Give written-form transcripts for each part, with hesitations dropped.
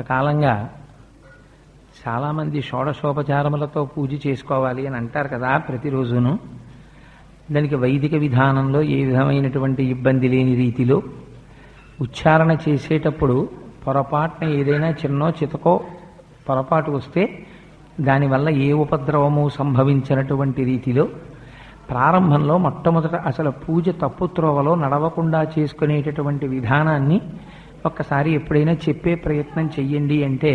కొంతకాలంగా చాలామంది షోడశోపచారములతో పూజ చేసుకోవాలి అని అంటారు కదా ప్రతిరోజును. దానికి వైదిక విధానంలో ఏ విధమైనటువంటి ఇబ్బంది లేని రీతిలో ఉచ్చారణ చేసేటప్పుడు పొరపాటున ఏదైనా చిన్నో చితకో పొరపాటు వస్తే దానివల్ల ఏ ఉపద్రవము సంభవించినటువంటి రీతిలో ప్రారంభంలో మొట్టమొదట అసలు పూజ తప్పుత్రోవలో నడవకుండా చేసుకునేటటువంటి విధానాన్ని ఒక్కసారి ఎప్పుడైనా చెప్పే ప్రయత్నం చెయ్యండి అంటే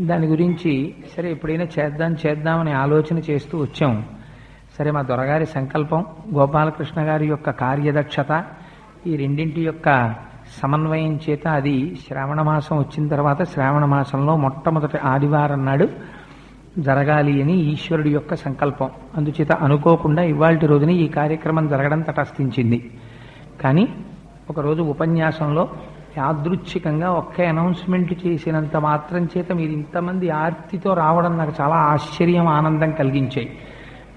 దాని గురించి సరే ఎప్పుడైనా చేద్దామని ఆలోచన చేస్తూ వచ్చాం. సరే మా దొరగారి సంకల్పం, గోపాలకృష్ణ గారి యొక్క కార్యదక్షత, ఈ రెండింటి యొక్క సమన్వయం చేత అది శ్రావణ మాసం వచ్చిన తర్వాత శ్రావణ మాసంలో మొట్టమొదటి ఆదివారం నాడు జరగాలి అని ఈశ్వరుడి యొక్క సంకల్పం. అందుచేత అనుకోకుండా ఇవాల్టి రోజున ఈ కార్యక్రమం జరగడం తటస్థించింది. కానీ ఒకరోజు ఉపన్యాసంలో యాదృచ్ఛికంగా ఒక్క అనౌన్స్మెంట్ చేసినంత మాత్రం చేత మీరు ఇంతమంది ఆర్తితో రావడం నాకు చాలా ఆశ్చర్యం, ఆనందం కలిగించాయి.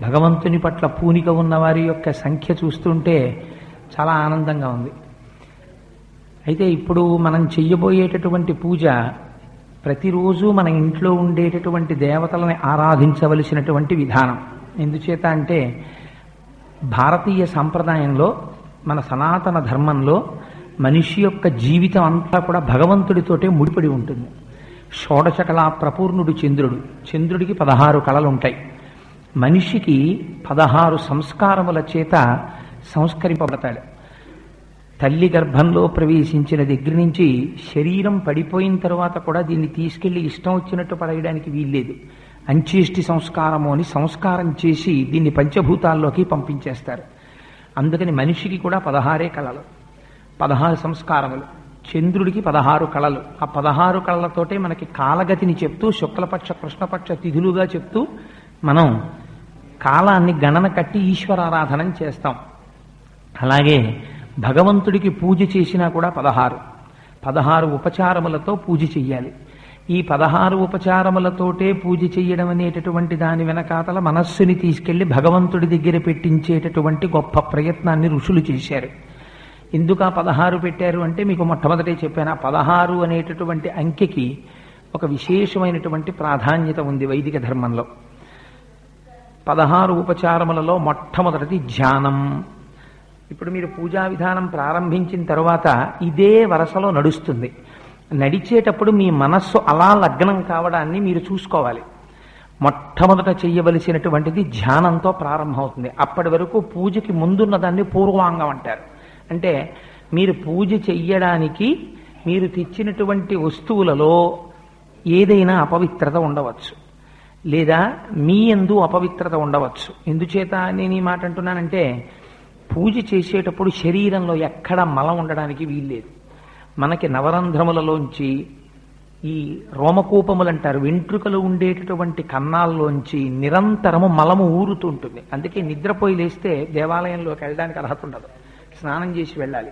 భగవంతుని పట్ల పూనిక ఉన్న వారి యొక్క సంఖ్య చూస్తుంటే చాలా ఆనందంగా ఉంది. అయితే ఇప్పుడు మనం చెయ్యబోయేటటువంటి పూజ ప్రతిరోజు మన ఇంట్లో ఉండేటటువంటి దేవతలని ఆరాధించవలసినటువంటి విధానం. ఎందుచేత అంటే భారతీయ సంప్రదాయంలో, మన సనాతన ధర్మంలో మనిషి యొక్క జీవితం అంతా కూడా భగవంతుడితోటే ముడిపడి ఉంటుంది. షోడశ కళా ప్రపూర్ణుడు చంద్రుడు. చంద్రుడికి 16 కళలు ఉంటాయి. మనిషికి 16 సంస్కారముల చేత సంస్కరింపబడతాడు. తల్లి గర్భంలో ప్రవేశించిన దగ్గర నుంచి శరీరం పడిపోయిన తర్వాత కూడా దీన్ని తీసుకెళ్లి ఇష్టం వచ్చినట్టు పడేయడానికి వీల్లేదు. అంచేష్టి సంస్కారము అని సంస్కారం చేసి దీన్ని పంచభూతాల్లోకి పంపించేస్తారు. అందుకని మనిషికి కూడా 16 కళలు, 16 సంస్కారములు. చంద్రుడికి 16 కళలు. ఆ 16 కళలతోటే మనకి కాలగతిని చెప్తూ శుక్లపక్ష కృష్ణపక్ష తిథులుగా చెప్తూ మనం కాలాన్ని గణన కట్టి ఈశ్వరారాధన చేస్తాం. అలాగే భగవంతుడికి పూజ చేసినా కూడా 16 ఉపచారములతో పూజ చెయ్యాలి. ఈ 16 ఉపచారములతోటే పూజ చెయ్యడం అనేటటువంటి దాని వెనకాతల మనస్సుని తీసుకెళ్లి భగవంతుడి దగ్గర పెట్టించేటటువంటి గొప్ప ప్రయత్నాన్ని ఋషులు చేశారు. ఎందుకు ఆ 16 పెట్టారు అంటే మీకు మొట్టమొదటే చెప్పాను. ఆ 16 అనేటటువంటి అంకెకి ఒక విశేషమైనటువంటి ప్రాధాన్యత ఉంది వైదిక ధర్మంలో. 16 ఉపచారములలో మొట్టమొదటిది ధ్యానం. ఇప్పుడు మీరు పూజా విధానం ప్రారంభించిన తర్వాత ఇదే వరసలో నడుస్తుంది. నడిచేటప్పుడు మీ మనస్సు అలా లగ్నం కావడాన్ని మీరు చూసుకోవాలి. మొట్టమొదట చెయ్యవలసినటువంటిది ధ్యానంతో ప్రారంభమవుతుంది. అప్పటి వరకు పూజకి ముందున్న దాన్ని పూర్వాంగం అంటారు. అంటే మీరు పూజ చెయ్యడానికి మీరు తెచ్చినటువంటి వస్తువులలో ఏదైనా అపవిత్రత ఉండవచ్చు, లేదా మీ యందు అపవిత్రత ఉండవచ్చు. ఎందుచేత నేను ఈ మాట అంటున్నానంటే పూజ చేసేటప్పుడు శరీరంలో ఎక్కడ మలం ఉండడానికి వీల్లేదు. మనకి నవరంధ్రములలోంచి ఈ రోమకూపములు అంటారు, వెంట్రుకలు ఉండేటటువంటి కన్నాల్లోంచి నిరంతరము మలము ఊరుతుంటుంది. అందుకే నిద్రపోయి లేస్తే దేవాలయంలోకి వెళ్ళడానికి అర్హత ఉండదు, స్నానం చేసి వెళ్ళాలి.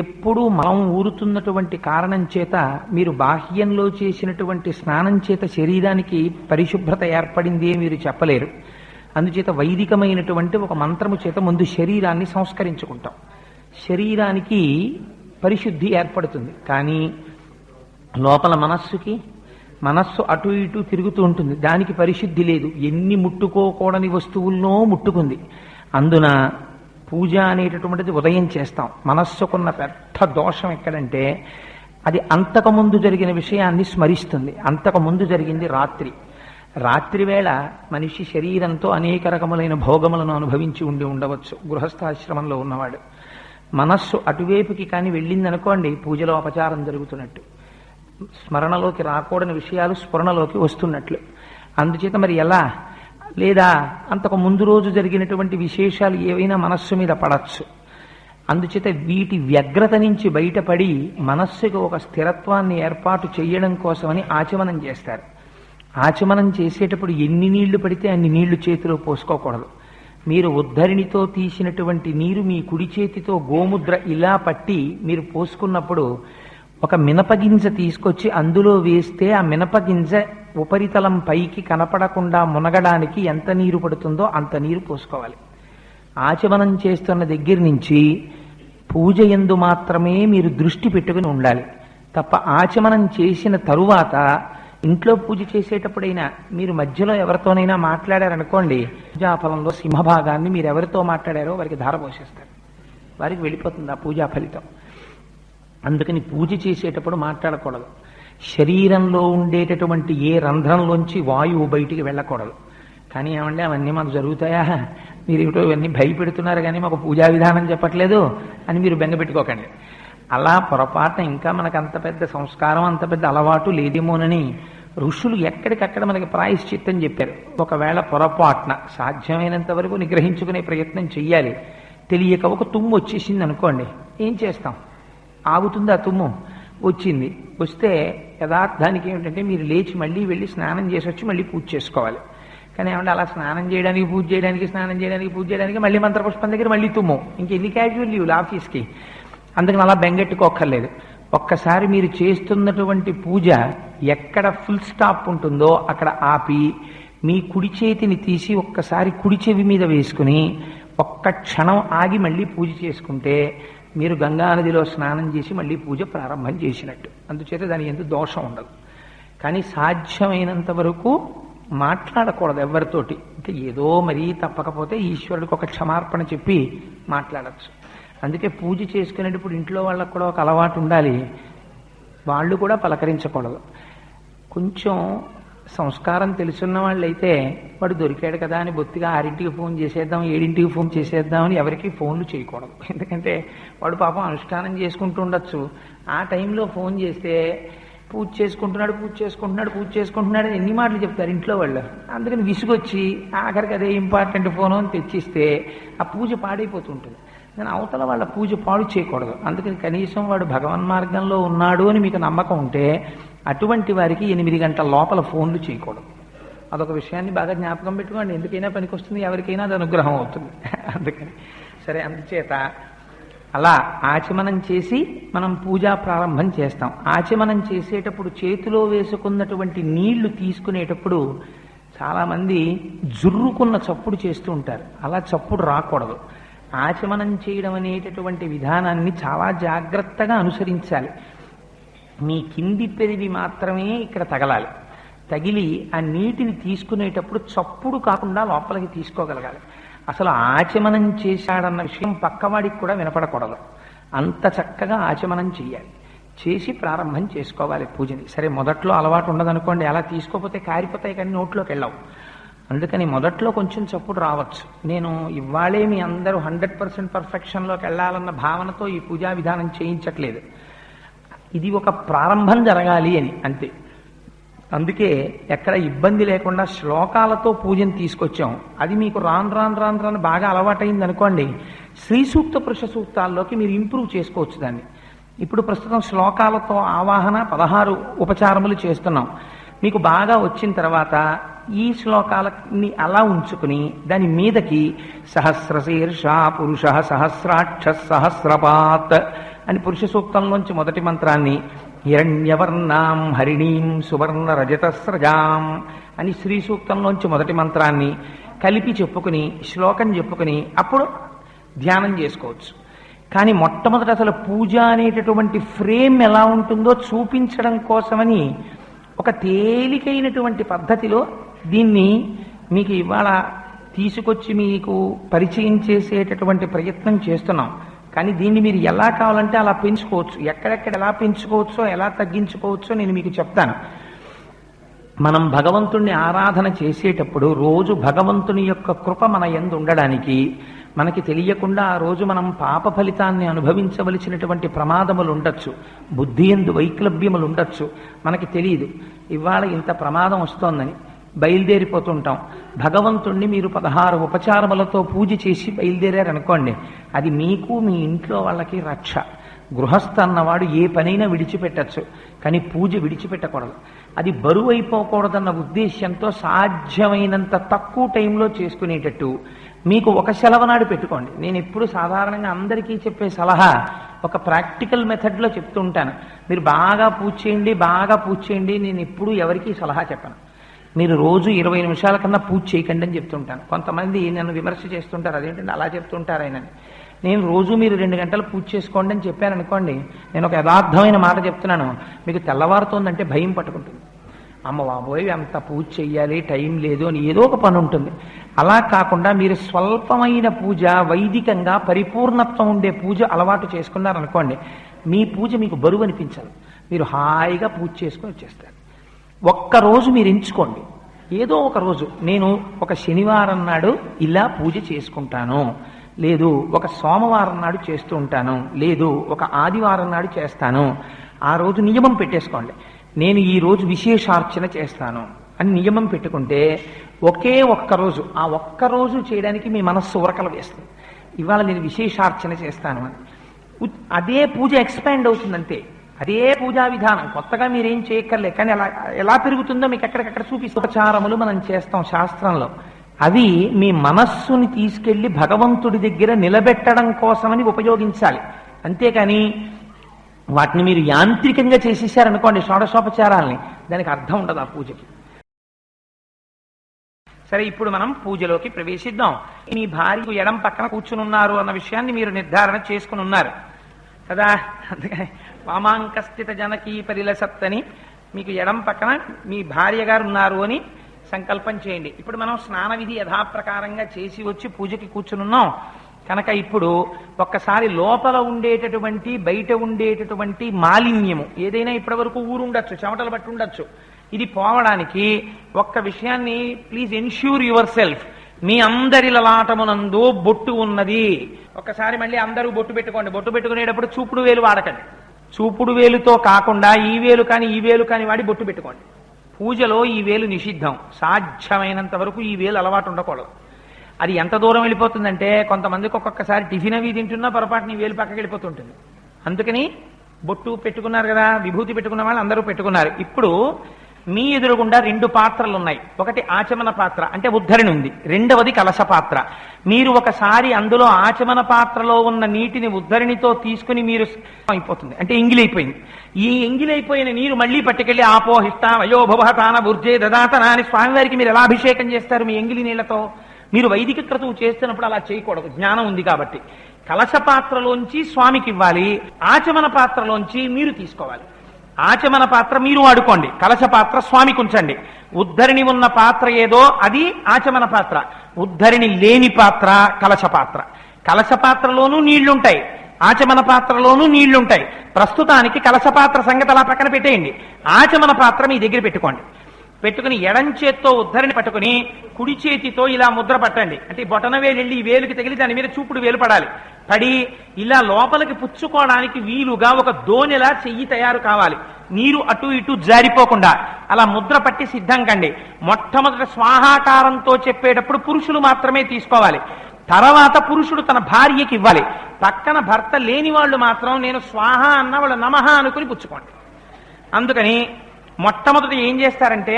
ఎప్పుడూ మలం ఊరుతున్నటువంటి కారణం చేత మీరు బాహ్యంలో చేసినటువంటి స్నానం చేత శరీరానికి పరిశుభ్రత ఏర్పడింది మీరు చెప్పలేరు. అందుచేత వైదికమైనటువంటి ఒక మంత్రము చేత ముందు శరీరాన్ని సంస్కరించుకుంటాం. శరీరానికి పరిశుద్ధి ఏర్పడుతుంది. కానీ లోపల మనస్సు అటు ఇటు తిరుగుతూ ఉంటుంది, దానికి పరిశుద్ధి లేదు. ఎన్ని ముట్టుకోకూడని వస్తువులనో ముట్టుకుంది. అందున పూజ అనేటటువంటిది ఉదయం చేస్తాం. మనస్సుకున్న పెద్ద దోషం ఎక్కడంటే అది అంతకుముందు జరిగిన విషయాన్ని స్మరిస్తుంది. అంతకుముందు జరిగింది రాత్రి వేళ మనిషి శరీరంతో అనేక రకములైన భోగములను అనుభవించి ఉండవచ్చు. గృహస్థాశ్రమంలో ఉన్నవాడు మనస్సు అటువైపుకి కానీ వెళ్ళిందనుకోండి, పూజలో అపచారం జరుగుతున్నట్టు, స్మరణలోకి రాకూడని విషయాలు స్ఫురణలోకి వస్తున్నట్లు. అందుచేత మరి ఎలా, లేదా అంతకు ముందు రోజు జరిగినటువంటి విశేషాలు ఏవైనా మనస్సు మీద పడచ్చు. అందుచేత వీటి వ్యగ్రత నుంచి బయటపడి మనస్సుకు ఒక స్థిరత్వాన్ని ఏర్పాటు చేయడం కోసమని ఆచమనం చేస్తారు. ఆచమనం చేసేటప్పుడు ఎన్ని నీళ్లు పడితే అన్ని నీళ్లు చేతిలో పోసుకోకూడదు. మీరు ఉద్ధరిణితో తీసినటువంటి నీరు మీ కుడి చేతితో గోముద్ర ఇలా పట్టి మీరు పోసుకున్నప్పుడు ఒక మినపగింజ తీసుకొచ్చి అందులో వేస్తే ఆ మినపగింజ ఉపరితలం పైకి కనపడకుండా మునగడానికి ఎంత నీరు పడుతుందో అంత నీరు పోసుకోవాలి. ఆచమనం చేస్తున్న దగ్గర నుంచి పూజ యందు మాత్రమే మీరు దృష్టి పెట్టుకుని ఉండాలి. తప్ప ఆచమనం చేసిన తరువాత ఇంట్లో పూజ చేసేటప్పుడైనా మీరు మధ్యలో ఎవరితోనైనా మాట్లాడారనుకోండి, పూజాఫలంలో సింహభాగాన్ని మీరు ఎవరితో మాట్లాడారో వారికి ధారపోసేస్తారు, వారికి వెళ్ళిపోతుంది ఆ పూజా ఫలితం. అందుకని పూజ చేసేటప్పుడు మాట్లాడకూడదు. శరీరంలో ఉండేటటువంటి ఏ రంధ్రంలోంచి వాయువు బయటికి వెళ్ళకూడదు. కానీ ఏమంటే అవన్నీ మాకు జరుగుతాయా, మీరు ఏమిటో ఇవన్నీ భయపెడుతున్నారు కానీ మాకు పూజా విధానం చెప్పట్లేదు అని మీరు బెంగపెట్టుకోకండి. అలా పొరపాటున ఇంకా మనకు అంత పెద్ద సంస్కారం అంత పెద్ద అలవాటు లేదేమోనని ఋషులు ఎక్కడికక్కడ మనకి ప్రాయశ్చిత్తం చెప్పారు. ఒకవేళ పొరపాటున సాధ్యమైనంత వరకు నిగ్రహించుకునే ప్రయత్నం చెయ్యాలి. తెలియక ఒక తుమ్ము వచ్చేసింది అనుకోండి, ఏం చేస్తాం? ఆగుతుంది ఆ తుమ్ము, వచ్చింది. వస్తే యథార్థానికి ఏమిటంటే మీరు లేచి మళ్ళీ వెళ్ళి స్నానం చేసి వచ్చి మళ్ళీ పూజ చేసుకోవాలి. కానీ ఏమంటే అలా స్నానం చేయడానికి పూజ చేయడానికి స్నానం చేయడానికి పూజ చేయడానికి మళ్ళీ మంత్రపుష్పం దగ్గర మళ్ళీ తుమ్ము, ఇంకెన్ని క్యాజువల్ లీవ్లు ఆఫీస్కి. అందుకని అలా బెంగెట్టుకోక్కర్లేదు. ఒక్కసారి మీరు చేస్తున్నటువంటి పూజ ఎక్కడ ఫుల్ స్టాప్ ఉంటుందో అక్కడ ఆపి మీ కుడి చేతిని తీసి ఒక్కసారి కుడి చెవి మీద వేసుకుని ఒక్క క్షణం ఆగి మళ్ళీ పూజ చేసుకుంటే మీరు గంగానదిలో స్నానం చేసి మళ్ళీ పూజ ప్రారంభం చేసినట్టు. అందుచేత దాని ఎందుకు దోషం ఉండదు. కానీ సాధ్యమైనంత వరకు మాట్లాడకూడదు ఎవరితోటి. ఇంకా ఏదో మరీ తప్పకపోతే ఈశ్వరుడికి ఒక క్షమార్పణ చెప్పి మాట్లాడచ్చు. అందుకే పూజ చేసుకునేటప్పుడు ఇంట్లో వాళ్ళకు కూడా ఒక అలవాటు ఉండాలి, వాళ్ళు కూడా పలకరించకూడదు. కొంచెం సంస్కారం తెలుసున్న వాళ్ళైతే వాడు దొరికాడు కదా అని బొత్తిగా 6ంటికి ఫోన్ చేసేద్దాం 7ంటికి ఫోన్ చేసేద్దామని ఎవరికి ఫోన్లు చేయకూడదు. ఎందుకంటే వాడు పాపం అనుష్ఠానం చేసుకుంటూ ఉండొచ్చు. ఆ టైంలో ఫోన్ చేస్తే పూజ చేసుకుంటున్నాడు ఎన్ని మాటలు చెప్తారు ఇంట్లో వాళ్ళు. అందుకని విసుగొచ్చి ఆఖరికి అదే ఇంపార్టెంట్ ఫోను అని తెచ్చిస్తే ఆ పూజ పాడైపోతుంటుంది. నేను అవతల వాళ్ళ పూజ పాడు చేయకూడదు. అందుకని కనీసం వాడు భగవన్ మార్గంలో ఉన్నాడు అని మీకు నమ్మకం ఉంటే అటువంటి వారికి 8 గంటల లోపల ఫోన్లు చేయకూడదు. అదొక విషయాన్ని బాగా జ్ఞాపకం పెట్టుకోండి. ఎందుకైనా పనికొస్తుంది, ఎవరికైనా అది అనుగ్రహం అవుతుంది. అందుకని సరే, అందుచేత అలా ఆచమనం చేసి మనం పూజా ప్రారంభం చేస్తాం. ఆచమనం చేసేటప్పుడు చేతిలో వేసుకున్నటువంటి నీళ్లు తీసుకునేటప్పుడు చాలామంది జుర్రుకున్న చప్పుడు చేస్తూ ఉంటారు. అలా చప్పుడు రాకూడదు. ఆచమనం చేయడం అనేటటువంటి విధానాన్ని చాలా జాగ్రత్తగా అనుసరించాలి. మీ కింది పెదవి మాత్రమే ఇక్కడ తగలాలి. తగిలి ఆ నీటిని తీసుకునేటప్పుడు చప్పుడు కాకుండా లోపలికి తీసుకోగలగాలి. అసలు ఆచమనం చేశాడన్న విషయం పక్కవాడికి కూడా వినపడకూడదు. అంత చక్కగా ఆచమనం చేయాలి. చేసి ప్రారంభం చేసుకోవాలి పూజని. సరే, మొదట్లో అలవాటు ఉండదనుకోండి, అలా తీసుకోకపోతే కారిపోతాయి కానీ నోట్లోకి వెళ్ళవు. అందుకని మొదట్లో కొంచెం చప్పుడు రావచ్చు. నేను ఇవాళే మీ అందరూ 100% పర్ఫెక్షన్లోకి వెళ్ళాలన్న భావనతో ఈ పూజా విధానం చేయించట్లేదు. ఇది ఒక ప్రారంభం జరగాలి అని అంతే. అందుకే ఎక్కడ ఇబ్బంది లేకుండా శ్లోకాలతో పూజను తీసుకొచ్చాం. అది మీకు రాను బాగా అలవాటైంది అనుకోండి, శ్రీ సూక్త పురుష సూక్తాల్లోకి మీరు ఇంప్రూవ్ చేసుకోవచ్చు దాన్ని. ఇప్పుడు ప్రస్తుతం శ్లోకాలతో ఆవాహన 16 ఉపచారములు చేస్తున్నాం. మీకు బాగా వచ్చిన తర్వాత ఈ శ్లోకాలని అలా ఉంచుకుని దాని మీదకి సహస్రశీర్ష పురుష సహస్రాక్ష సహస్రపాత్ అని పురుష సూక్తంలోంచి మొదటి మంత్రాన్ని, హిరణ్యవర్ణాం హరిణీం సువర్ణ రజతస్రజాం అని శ్రీ సూక్తంలోంచి మొదటి మంత్రాన్ని కలిపి చెప్పుకుని శ్లోకం చెప్పుకుని అప్పుడు ధ్యానం చేసుకోవచ్చు. కానీ మొట్టమొదట అసలు పూజ అనేటటువంటి ఫ్రేమ్ ఎలా ఉంటుందో చూపించడం కోసమని ఒక తేలికైనటువంటి పద్ధతిలో దీన్ని మీకు ఇవాళ తీసుకొచ్చి మీకు పరిచయం చేసేటటువంటి ప్రయత్నం చేస్తున్నాం. కానీ దీన్ని మీరు ఎలా కావాలంటే అలా పెంచుకోవచ్చు. ఎక్కడెక్కడ ఎలా పెంచుకోవచ్చో ఎలా తగ్గించుకోవచ్చో నేను మీకు చెప్తాను. మనం భగవంతుణ్ణి ఆరాధన చేసేటప్పుడు రోజు భగవంతుని యొక్క కృప మన యందు ఉండడానికి మనకి తెలియకుండా ఆ రోజు మనం పాప ఫలితాన్ని అనుభవించవలసినటువంటి ప్రమాదములు ఉండొచ్చు, బుద్ధి యందు వైక్లభ్యములు ఉండొచ్చు. మనకి తెలియదు ఇవాళ ఇంత ప్రమాదం వస్తోందని బయలుదేరిపోతుంటాం. భగవంతుణ్ణి మీరు 16 ఉపచారములతో పూజ చేసి బయలుదేరారనుకోండి, అది మీకు మీ ఇంట్లో వాళ్ళకి రక్ష. గృహస్థ అన్నవాడు ఏ పనైనా విడిచిపెట్టచ్చు, కానీ పూజ విడిచిపెట్టకూడదు. అది బరువు అయిపోకూడదన్న ఉద్దేశ్యంతో సాధ్యమైనంత తక్కువ టైంలో చేసుకునేటట్టు మీకు ఒక సెలవు నాడు పెట్టుకోండి. నేను ఎప్పుడు సాధారణంగా అందరికీ చెప్పే సలహా ఒక ప్రాక్టికల్ మెథడ్లో చెప్తూ ఉంటాను. మీరు బాగా పూజ చేయండి. నేను ఎప్పుడు ఎవరికీ సలహా చెప్పను. మీరు రోజు 20 నిమిషాల కన్నా పూజ చేయకండి అని చెప్తుంటాను. కొంతమంది నన్ను విమర్శ చేస్తుంటారు, అదేంటంటే అలా చెప్తుంటారు ఆయనని. నేను రోజు మీరు 2 గంటలు పూజ చేసుకోండి అని చెప్పాను అనుకోండి, నేను ఒక యథార్థమైన మాట చెప్తున్నాను, మీకు తెల్లవారుతోందంటే భయం పట్టుకుంటుంది. అమ్మ బాబోయ్ అంత పూజ చెయ్యాలి, టైం లేదు అని ఏదో ఒక పని ఉంటుంది. అలా కాకుండా మీరు స్వల్పమైన పూజ, వైదికంగా పరిపూర్ణత్వం ఉండే పూజ అలవాటు చేసుకున్నారనుకోండి, మీ పూజ మీకు బరువు అనిపించాలి, మీరు హాయిగా పూజ చేసుకొని వచ్చేస్తారు. ఒక్కరోజు మీరు ఎంచుకోండి, ఏదో ఒక రోజు నేను ఒక శనివారం నాడు ఇలా పూజ చేసుకుంటాను, లేదు ఒక సోమవారం నాడు చేస్తూ ఉంటాను, లేదు ఒక ఆదివారం నాడు చేస్తాను. ఆ రోజు నియమం పెట్టేసుకోండి, నేను ఈ రోజు విశేషార్చన చేస్తాను అని నియమం పెట్టుకుంటే ఒకే ఒక్కరోజు, ఆ ఒక్కరోజు చేయడానికి మీ మనస్సు ఉరకలు వేస్తుంది. ఇవాళ నేను విశేషార్చన చేస్తాను అని అదే పూజ ఎక్స్పాండ్ అవుతుందంతే. అదే పూజా విధానం, కొత్తగా మీరేం చేయక్కర్లే. కానీ అలా ఎలా పెరుగుతుందో మీకు ఎక్కడికక్కడ చూపిస్తూ ఉపచారములు మనం చేస్తాం శాస్త్రంలో. అవి మీ మనస్సుని తీసుకెళ్లి భగవంతుడి దగ్గర నిలబెట్టడం కోసమని ఉపయోగించాలి. అంతేకాని వాటిని మీరు యాంత్రికంగా చేసేసారనుకోండి షోడశోపచారాల్ని, దానికి అర్థం ఉండదు ఆ పూజకి. సరే, ఇప్పుడు మనం పూజలోకి ప్రవేశిద్దాం. మీ భార్యకు ఎడం పక్కన కూర్చుని ఉన్నారు అన్న విషయాన్ని మీరు నిర్ధారణ చేసుకుని ఉన్నారు కదా. అందుకని వామాంకస్థిత జనకీ పరిలసత్తని, మీకు ఎడం పక్కన మీ భార్య గారు ఉన్నారు అని సంకల్పం చేయండి. ఇప్పుడు మనం స్నాన విధి యథాప్రకారంగా చేసి వచ్చి పూజకి కూర్చునున్నాం కనుక ఇప్పుడు ఒక్కసారి లోపల ఉండేటటువంటి బయట ఉండేటటువంటి మాలిన్యము ఏదైనా ఇప్పటి వరకు ఊరుండొచ్చు, చెమటలు బట్టి ఉండొచ్చు, ఇది పోవడానికి ఒక్క విషయాన్ని ప్లీజ్ ఎన్ష్యూర్ యువర్ సెల్ఫ్. మీ అందరి లలాటమునందు బొట్టు ఉన్నది. ఒక్కసారి మళ్ళీ అందరూ బొట్టు పెట్టుకోండి. బొట్టు పెట్టుకునేటప్పుడు చూపుడు వేలు వాడకండి. చూపుడు వేలుతో కాకుండా ఈ వేలు కానీ ఈ వేలు కానీ వాడి బొట్టు పెట్టుకోండి. పూజలో ఈ వేలు నిషిద్ధం. సాధ్యమైనంత వరకు ఈ వేలు అలవాటు ఉండకూడదు. అది ఎంత దూరం వెళ్ళిపోతుందంటే కొంతమందికి ఒక్కొక్కసారి టిఫిన్ అవి తింటున్నా పొరపాటుని వేలు పక్కకి వెళ్ళిపోతుంటుంది. అందుకని బొట్టు పెట్టుకున్నారు కదా, విభూతి పెట్టుకున్న వాళ్ళు అందరూ పెట్టుకున్నారు. ఇప్పుడు మీ ఎదురుగుండా 2 పాత్రలు ఉన్నాయి. ఒకటి ఆచమన పాత్ర అంటే ఉద్ధరణ ఉంది, రెండవది కలశ పాత్ర. మీరు ఒకసారి అందులో ఆచమన పాత్రలో ఉన్న నీటిని ఉద్ధరణితో తీసుకుని మీరు అయిపోతుంది అంటే ఎంగిలైపోయింది. ఈ ఎంగిలైపోయిన నీరు మళ్లీ పట్టుకెళ్లి ఆపోహిష్ట వయోభవతాన బుర్జే దదాతన అని స్వామివారికి మీరు ఎలా అభిషేకం చేస్తారు? మీ ఎంగిలి నీళ్లతో. మీరు వైదిక క్రతువు చేస్తున్నప్పుడు అలా చేయకూడదు, జ్ఞానం ఉంది కాబట్టి. కలశ పాత్రలోంచి స్వామికి ఇవ్వాలి, ఆచమన పాత్రలోంచి మీరు తీసుకోవాలి. ఆచమన పాత్ర మీరు వాడుకోండి, కలశ పాత్ర స్వామికి ఉంచండి. ఉద్ధరిణి ఉన్న పాత్ర ఏదో అది ఆచమన పాత్ర, ఉద్ధరిణి లేని పాత్ర కలశ పాత్ర. కలశ పాత్రలోనూ నీళ్లుంటాయి, ఆచమన పాత్రలోనూ నీళ్లుంటాయి. ప్రస్తుతానికి కలశ పాత్ర సంగతి అలా పక్కన పెట్టేయండి. ఆచమన పాత్ర మీ దగ్గర పెట్టుకోండి. పెట్టుకుని ఎడం చేత్తో ఉద్ధరిని పట్టుకుని కుడి చేతితో ఇలా ముద్ర పట్టండి. అంటే బొటన వేలు వెళ్ళి ఈ వేలుకి తగిలి దాని మీద చూపుడు వేలు పడాలి. పడి ఇలా లోపలికి పుచ్చుకోవడానికి వీలుగా ఒక దోణిలా చెయ్యి తయారు కావాలి. నీరు అటు ఇటు జారిపోకుండా అలా ముద్ర పట్టి సిద్ధం కండి. మొట్టమొదటి స్వాహాకారంతో చెప్పేటప్పుడు పురుషులు మాత్రమే తీసుకోవాలి. తర్వాత పురుషుడు తన భార్యకి ఇవ్వాలి. పక్కన భర్త లేని వాళ్ళు మాత్రం నేను స్వాహ అన్న వాళ్ళు నమః అనుకుని పుచ్చుకోండి. అందుకని మొట్టమొదటి ఏం చేస్తారంటే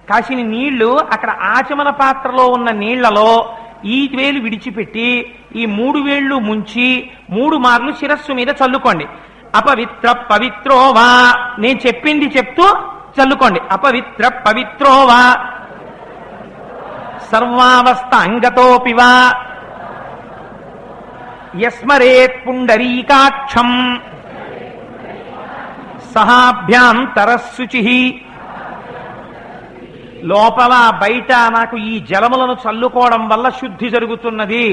కాసిని నీళ్లు అక్కడ ఆచమన పాత్రలో ఉన్న నీళ్లలో ఈ వేలు విడిచిపెట్టి ఈ 3 వేళ్లు ముంచి 3 మార్లు శిరస్సు మీద చల్లుకోండి. అపవిత్ర పవిత్రోవా, నేను చెప్పింది చెప్తూ చల్లుకోండి. అపవిత్ర పవిత్రోవా సర్వావస్థ అంగతోపివా యస్మరేత్ పుండరీకాక్షం సహాభ్యాంతరశుచి. లోపల బయట నాకు ఈ జలములను చల్లుకోవడం వల్ల శుద్ధి జరుగుతున్నది.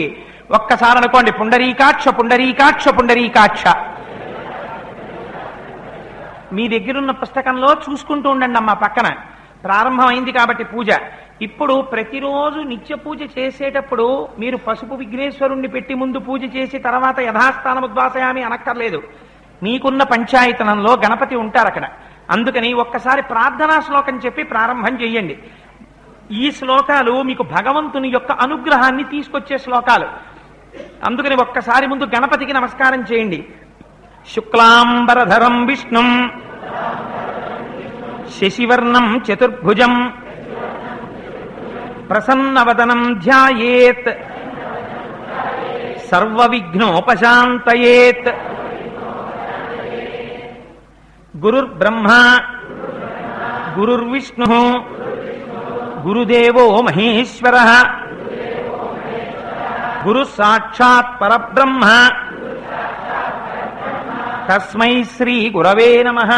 ఒక్కసారి అనుకోండి, పుండరీకాక్ష పుండరీకాక్ష పుండరీకాక్ష. మీ దగ్గరున్న పుస్తకంలో చూసుకుంటూ ఉండండి అమ్మా. పక్కన ప్రారంభమైంది కాబట్టి పూజ. ఇప్పుడు ప్రతిరోజు నిత్య పూజ చేసేటప్పుడు మీరు పసుపు విఘ్నేశ్వరుణ్ణి పెట్టి ముందు పూజ చేసి తర్వాత యథాస్థానముద్వాసయామి అనక్కర్లేదు. మీకున్న పంచాయతనంలో గణపతి ఉంటారు అక్కడ. అందుకని ఒక్కసారి ప్రార్థనా శ్లోకం చెప్పి ప్రారంభం చెయ్యండి. ఈ శ్లోకాలు మీకు భగవంతుని యొక్క అనుగ్రహాన్ని తీసుకొచ్చే శ్లోకాలు. అందుకని ఒక్కసారి ముందు గణపతికి నమస్కారం చేయండి. శుక్లాంబరధరం విష్ణుం శశివర్ణం చతుర్భుజం ప్రసన్నవదనం ధ్యాయేత్ సర్వవిఘ్నోపశాంతయేత్. గురుర్బ్రహ్మ గురుర్విష్ణు గురుదేవో మహేశ్వర గురు సాక్షాత్ పరబ్రహ్మ తస్మై శ్రీ గురవే నమః.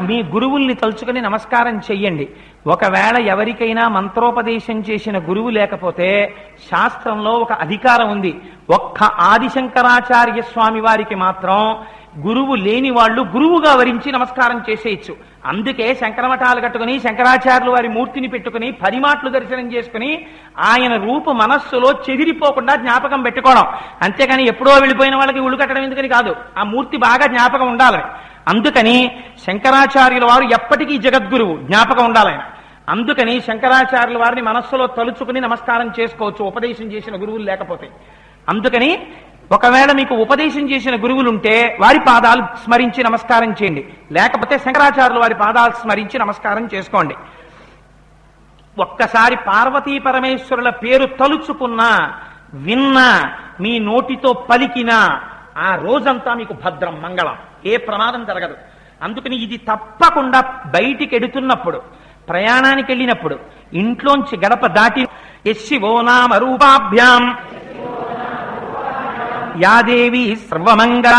మీ గురువుల్ని తలుచుకుని నమస్కారం చెయ్యండి. ఒకవేళ ఎవరికైనా మంత్రోపదేశం చేసిన గురువు లేకపోతే శాస్త్రంలో ఒక అధికారం ఉంది. ఒక్క ఆదిశంకరాచార్య స్వామి వారికి మాత్రం గురువు లేని వాళ్ళు గురువుగా వరించి నమస్కారం చేసేయచ్చు. అందుకే శంకరమఠాలు కట్టుకుని శంకరాచార్యులు వారి మూర్తిని పెట్టుకుని 10 మాటలు దర్శనం చేసుకుని ఆయన రూపు మనస్సులో చెదిరిపోకుండా జ్ఞాపకం పెట్టుకోవడం. అంతేకాని ఎప్పుడో వెళ్ళిపోయిన వాళ్ళకి ఉళ్ళు కట్టడం ఎందుకని కాదు, ఆ మూర్తి బాగా జ్ఞాపకం ఉండాలని. అందుకని శంకరాచార్యుల వారు ఎప్పటికీ జగద్గురువు, జ్ఞాపకం ఉండాలని. అందుకని శంకరాచార్యుల వారిని మనస్సులో తలుచుకుని నమస్కారం చేసుకోవచ్చు ఉపదేశం చేసిన గురువులు లేకపోతే. అందుకని ఒకవేళ మీకు ఉపదేశం చేసిన గురువులుంటే వారి పాదాలు స్మరించి నమస్కారం చేయండి, లేకపోతే శంకరాచార్యుల వారి పాదాలు స్మరించి నమస్కారం చేసుకోండి. ఒక్కసారి పార్వతీ పరమేశ్వరుల పేరు తలుచుకున్నా విన్నా మీ నోటితో పలికినా ఆ రోజంతా మీకు భద్రం, మంగళం, ఏ ప్రమాదం జరగదు. అందుకని ఇది తప్పకుండా బయటికి ఎడుతున్నప్పుడు, ప్రయాణానికి వెళ్ళినప్పుడు, ఇంట్లోంచి గడప దాటి యశివో నామ రూపాభ్యాం యాదేవి సర్వమంగళ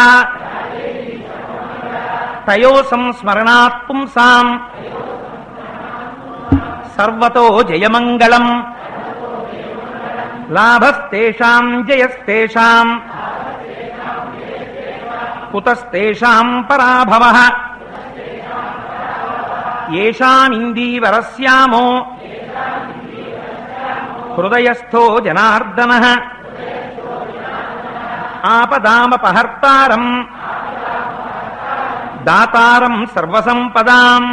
తయో సంస్మరణాత్ పుంసాం సర్వతో జయమంగళం లాభస్తేషాం జయస్తేషాం కుతస్తేషాం పరాభవః యేషామిందీవరస్యామో హృదయస్థో జనార్దనః ఆపదామపహర్తారం దాతారం సర్వసంపదాం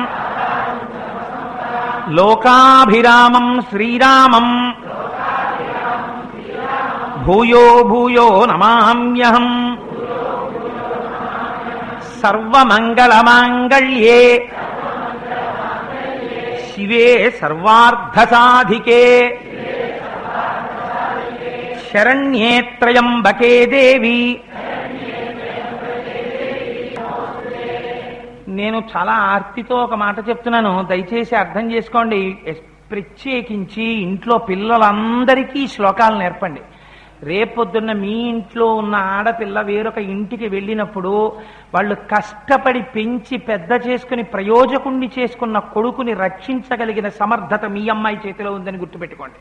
లోకాభిరామం శ్రీరామం భూయో భూయో నమామ్యహం. సర్వమంగళమాంగళ్యే శివే సర్వార్థసాధికే శరణ్యే త్రయంబకే దేవి. నేను చాలా ఆర్తితో ఒక మాట చెప్తున్నాను, దయచేసి అర్థం చేసుకోండి. ప్రత్యేకించి ఇంట్లో పిల్లలందరికీ శ్లోకాలు నేర్పండి. రేపొద్దున్న మీ ఇంట్లో ఉన్న ఆడపిల్ల వేరొక ఇంటికి వెళ్ళినప్పుడు వాళ్ళు కష్టపడి పెంచి పెద్ద చేసుకుని ప్రయోజకుణ్ణి చేసుకున్న కొడుకుని రక్షించగలిగిన సమర్థత మీ అమ్మాయి చేతిలో ఉందని గుర్తుపెట్టుకోండి.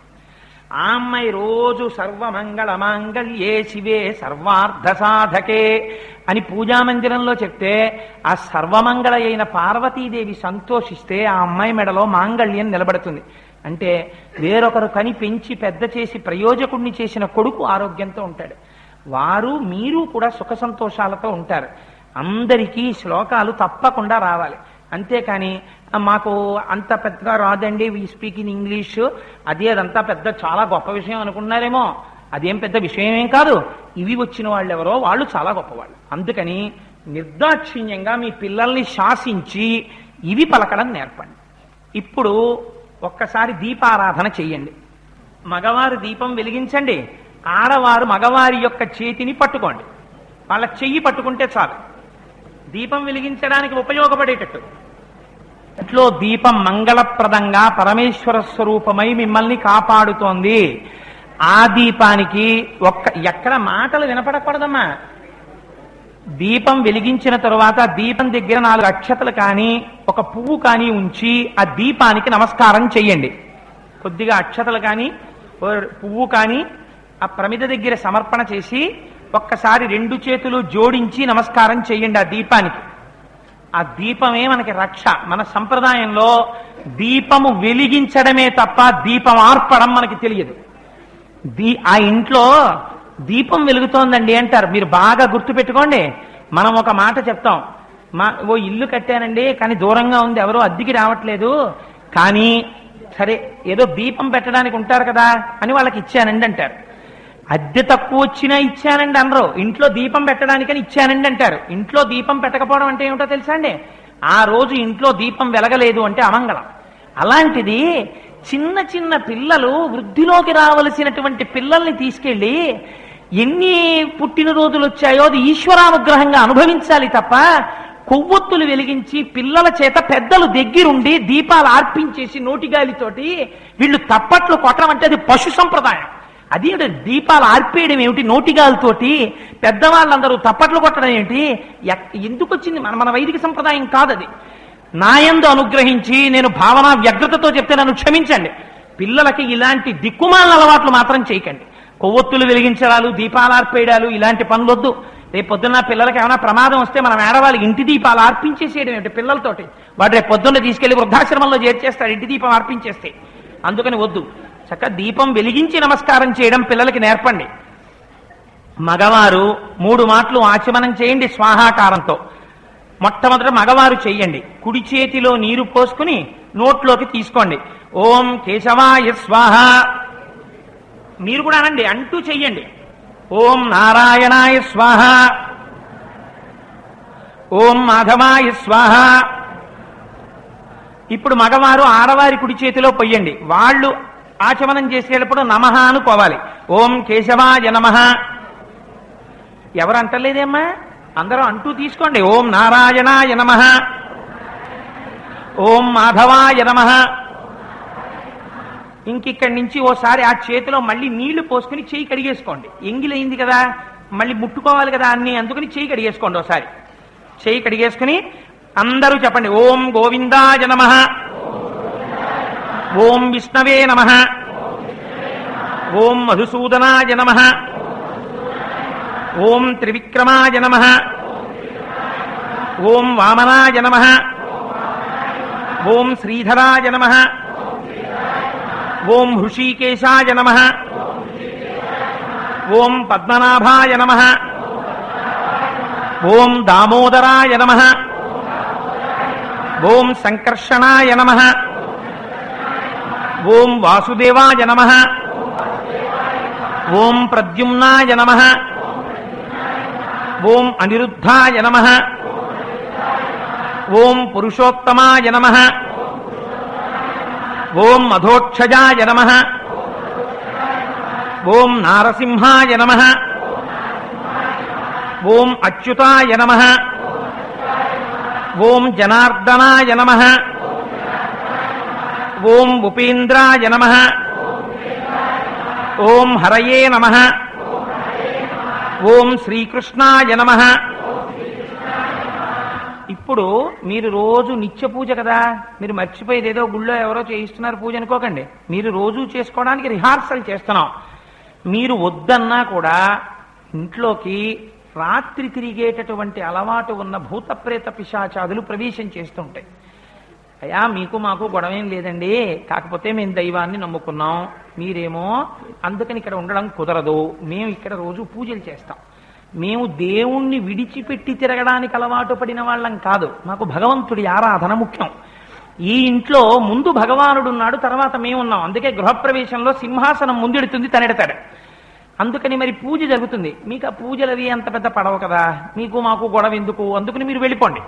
ఆ అమ్మాయి రోజు సర్వమంగళ మాంగళ్యే శివే సర్వార్థ సాధకే అని పూజామందిరంలో చెప్తే ఆ సర్వమంగళ అయిన పార్వతీదేవి సంతోషిస్తే ఆ అమ్మాయి మెడలో మాంగళ్యం నిలబడుతుంది. అంటే వేరొకరు కని పెంచి పెద్ద చేసి ప్రయోజకుణ్ణి చేసిన కొడుకు ఆరోగ్యంతో ఉంటాడు. వారు మీరు కూడా సుఖ సంతోషాలతో ఉంటారు. అందరికీ శ్లోకాలు తప్పకుండా రావాలి. అంతేకాని మాకు అంత పెద్దగా రాదండి, వీ స్పీక్ ఇన్ ఇంగ్లీష్, అదంతా పెద్ద చాలా గొప్ప విషయం అనుకున్నారేమో. అదేం పెద్ద విషయమేం కాదు. ఇవి వచ్చిన వాళ్ళు ఎవరో వాళ్ళు చాలా గొప్పవాళ్ళు. అందుకని నిర్దాక్షిణ్యంగా మీ పిల్లల్ని శాసించి ఇవి పలకడం నేర్పండి. ఇప్పుడు ఒక్కసారి దీపారాధన చెయ్యండి. మగవారు దీపం వెలిగించండి, ఆడవారు మగవారి యొక్క చేతిని పట్టుకోండి. వాళ్ళ చెయ్యి పట్టుకుంటే చాలు దీపం వెలిగించడానికి ఉపయోగపడేటట్టు. ఇంట్లో దీపం మంగళప్రదంగా పరమేశ్వర స్వరూపమై మిమ్మల్ని కాపాడుతోంది. ఆ దీపానికి ఎక్కడ మాటలు వినపడకూడదమ్మా. దీపం వెలిగించిన తరువాత దీపం దగ్గర 4 అక్షతలు కానీ ఒక పువ్వు కానీ ఉంచి ఆ దీపానికి నమస్కారం చెయ్యండి. కొద్దిగా అక్షతలు కానీ పువ్వు కానీ ఆ ప్రమిద దగ్గర సమర్పణ చేసి ఒక్కసారి 2 చేతులు జోడించి నమస్కారం చెయ్యండి ఆ దీపానికి. ఆ దీపమే మనకి రక్ష. మన సంప్రదాయంలో దీపము వెలిగించడమే తప్ప దీపం ఆర్పడం మనకి తెలియదు. ఆ ఇంట్లో దీపం వెలుగుతోందండి అంటారు. మీరు బాగా గుర్తుపెట్టుకోండి. మనం ఒక మాట చెప్తాం, ఓ ఇల్లు కట్టానండి కానీ దూరంగా ఉంది, ఎవరో అద్దెకి రావట్లేదు, కానీ సరే ఏదో దీపం పెట్టడానికి ఉంటారు కదా అని వాళ్ళకి ఇచ్చానండి అంటారు. అద్దె తక్కువ వచ్చినా ఇచ్చానండి అనరు, ఇంట్లో దీపం పెట్టడానికని ఇచ్చానండి అంటారు. ఇంట్లో దీపం పెట్టకపోవడం అంటే ఏమిటో తెలుసా అండి? ఆ రోజు ఇంట్లో దీపం వెలగలేదు అంటే అమంగళం. అలాంటిది చిన్న చిన్న పిల్లలు, వృద్ధిలోకి రావలసినటువంటి పిల్లల్ని తీసుకెళ్లి ఎన్ని పుట్టినరోజులు వచ్చాయో అది ఈశ్వరానుగ్రహంగా అనుభవించాలి తప్ప కొవ్వొత్తులు వెలిగించి పిల్లల చేత పెద్దలు దగ్గరుండి దీపాలు ఆర్పించేసి నోటిగాలితోటి వీళ్ళు తప్పట్లు కొట్టడం అంటే అది పశు సంప్రదాయం. అది దీపాలు ఆర్పేయడం ఏమిటి నోటిగాలితోటి, పెద్దవాళ్ళందరూ తప్పట్లు కొట్టడం ఏమిటి, ఎందుకు వచ్చింది? మన వైదిక సంప్రదాయం కాదు అది. నాయందు అనుగ్రహించి నేను భావన వ్యగ్రతతో చెప్తే నన్ను క్షమించండి. పిల్లలకి ఇలాంటి దిక్కుమాలిన అలవాట్లు మాత్రం చేయకండి. కొవ్వొత్తులు వెలిగించడాలు, దీపాలు ఆర్పేయడాలు, ఇలాంటి పనులొద్దు. రేపు పొద్దున్న పిల్లలకి ఏమైనా ప్రమాదం వస్తే మనం ఏడవాళ్ళకి ఇంటి దీపాలు ఆర్పించేసేయడం ఏమిటి పిల్లలతోటి? వాడు రేపు పొద్దున్న తీసుకెళ్లి వృద్ధాశ్రమంలో చేర్చేస్తాడు ఇంటి దీపం ఆర్పించేస్తే. అందుకని వద్దు. చక్కగా దీపం వెలిగించి నమస్కారం చేయడం పిల్లలకి నేర్పండి. మగవారు 3 మాటలు ఆచమనం చేయండి స్వాహాకారంతో. మొట్టమొదట మగవారు చెయ్యండి. కుడి చేతిలో నీరు పోసుకుని నోట్లోకి తీసుకోండి. ఓం కేశవాయ స్వాహ. మీరు కూడా అనండి, అంటూ చెయ్యండి. ఓం నారాయణాయ స్వాహ. ఓం మాధవాయ స్వాహ. ఇప్పుడు మగవారు ఆడవారి కుడి చేతిలో పొయ్యండి. వాళ్ళు ఆచమనం చేసేటప్పుడు నమః అనుకోవాలి. ఓం కేశవాయ నమః. ఎవరు అంటలేదేమ్మా? అందరూ అంటూ తీసుకోండి. ఓం నారాయణాయ నమః. ఓం మాధవాయ నమః. ఇంకిక్కడి నుంచి ఓసారి ఆ చేతిలో మళ్ళీ నీళ్లు పోసుకుని చేయి కడిగేసుకోండి. ఎంగిలైంది కదా, మళ్ళీ ముట్టుకోవాలి కదా అన్ని, అందుకని చేయి కడిగేసుకోండి. ఒకసారి చేయి కడిగేసుకుని అందరూ చెప్పండి. ఓం గోవిందాయ నమః. ఓం విష్ణవే నమః. ఓం మధుసూదనాయ నమః. ఓం త్రివిక్రమాయ నమః. ఓం వామనాయ నమః. ఓం శ్రీధరాయ నమః. ఓం హృషీకేశాయ నమః. ఓం పద్మనాభాయ నమః. ఓం దామోదరాయ నమః. ఓం సంకర్షణాయ నమః. ఓం వాసుదేవాయ నమః. ఓం ప్రద్యుమ్నాయ నమః. ఓం అనిరుద్ధాయ నమః. ఓం పురుషోత్తమాయ నమః. ఓం మధోక్షజాయ నమః. ఓం నారసింహాయ నమః. ఓం అచ్యుతాయ నమః. ఓం జనార్దనాయ నమః. ఓం ఉపేంద్రాయ నమః. ఓం హరయే నమః. ఓం శ్రీకృష్ణాయ నమః. ఇప్పుడు మీరు రోజు నిత్య పూజ కదా, మీరు మర్చిపోయేది ఏదో గుళ్ళో ఎవరో చేయిస్తున్నారు పూజ అనుకోకండి. మీరు రోజు చేసుకోవడానికి రిహార్సల్ చేస్తున్నాం. మీరు వద్దన్నా కూడా ఇంట్లోకి రాత్రి తిరిగేటటువంటి అలవాటు ఉన్న భూత ప్రేత పిశాచాదులు ప్రవేశం చేస్తుంటాయి. అయ్యా మీకు మాకు గొడవేం లేదండి, కాకపోతే మేము దైవాన్ని నమ్ముకున్నాం, మీరేమో అందుకని ఇక్కడ ఉండడం కుదరదు, మేము ఇక్కడ రోజు పూజలు చేస్తాం. మేము దేవుణ్ణి విడిచిపెట్టి తిరగడానికి అలవాటు పడిన వాళ్ళం కాదు. మాకు భగవంతుడి ఆరాధన ముఖ్యం. ఈ ఇంట్లో ముందు భగవానుడున్నాడు, తర్వాత మేమున్నాం. అందుకే గృహప్రవేశంలో సింహాసనం ముందెడుతుంది, తనెడతాడు. అందుకని మరి పూజ జరుగుతుంది. మీకు ఆ పూజలు అవి అంత పెద్ద పడవ కదా, మీకు మాకు గొడవ ఎందుకు, అందుకని మీరు వెళ్ళిపోండి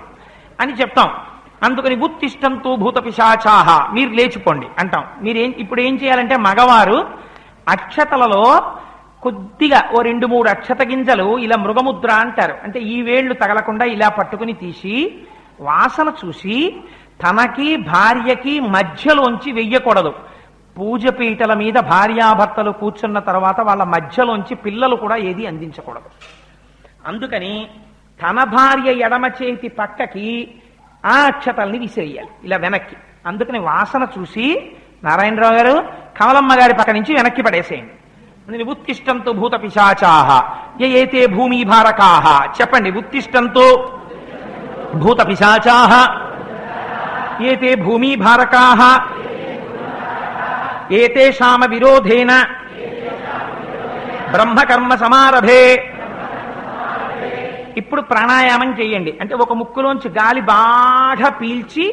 అని చెప్తాం. అందుకని ఉత్తిష్టంతు భూత పిశాచాహ, మీరు లేచిపోండి అంటాం. ఇప్పుడు ఏం చేయాలంటే మగవారు అక్షతలలో కొద్దిగా ఓ 2-3 అక్షత గింజలు ఇలా మృగముద్ర అంటారు, అంటే ఈ వేళ్లు తగలకుండా ఇలా పట్టుకుని తీసి వాసన చూసి తనకి భార్యకి మధ్యలోంచి వెయ్యకూడదు. పూజ పీటల మీద భార్యాభర్తలు కూర్చున్న తర్వాత వాళ్ళ మధ్యలోంచి పిల్లలు కూడా ఏది అందించకూడదు. అందుకని తన భార్య ఎడమ చేతి పక్కకి ఆ అక్షతల్ని విసిరేయాలి ఇలా వెనక్కి. అందుకని వాసన చూసి నారాయణరావు గారు కమలమ్మ గారి పక్క నుంచి వెనక్కి పడేసేయండి. ఉత్తిష్టంతో భూత పిశాచాహ ఏతే భూమి భారకాహ. చెప్పండి, ఉత్తిష్టంతో భూత పిశాచాహ ఏతే భూమి భారకాహ ఏతేషామ విరోధేన బ్రహ్మకర్మ సమారభే. ఇప్పుడు ప్రాణాయామం చేయండి. అంటే ఒక ముక్కులోంచి గాలి బాగా పీల్చి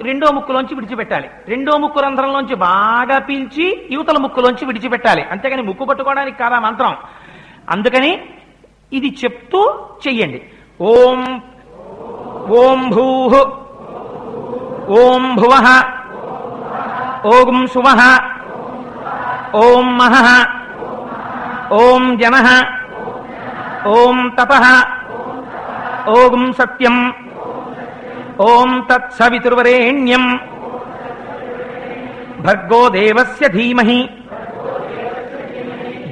రెండో ముక్కులోంచి విడిచిపెట్టాలి. రెండో ముక్కు రంధ్రంలోంచి బాగా పీల్చి యువతల ముక్కులోంచి విడిచిపెట్టాలి. అంతేగాని ముక్కు పట్టుకోవడానికి కాదా మంత్రం. అందుకని ఇది చెప్తూ చెయ్యండి. ఓం ఓం భూః ఓం భువః ఓం సువః ఓం మహః ఓం జనః ఓం తపః ఓం సత్యం ఓం తత్సవితుర్వరేణ్యం భర్గో దేవస్య ధీమహి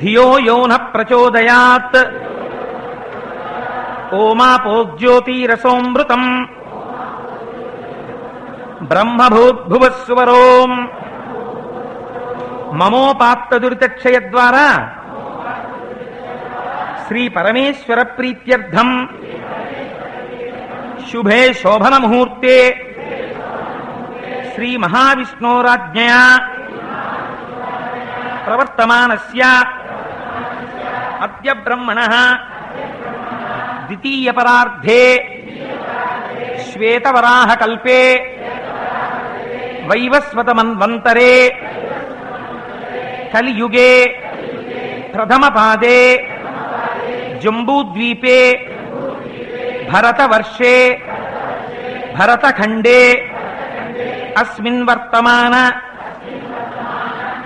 ధియో యో న ప్రచోదయాత్ ఓమాపో జ్యోతిరసోమృతం బ్రహ్మభూద్భువస్సువరోం మమోపాత్త దురితక్షయ ద్వారా శ్రీ పరమేశ్వర ప్రీత్యర్థం శుభే శోభన ముహూర్తే శ్రీ మహావిష్ణోరాజ్ఞయా ప్రవర్తమానస్య అద్య బ్రహ్మణః ద్వితీయ పరార్ధే శ్వేతవరాహ కల్పే వైవస్వత మన్వంతరే కలియుగే ప్రథమ పాదే జంబూద్వీపే భరతవర్షే భరతఖండే అస్మిన్ వర్తమాన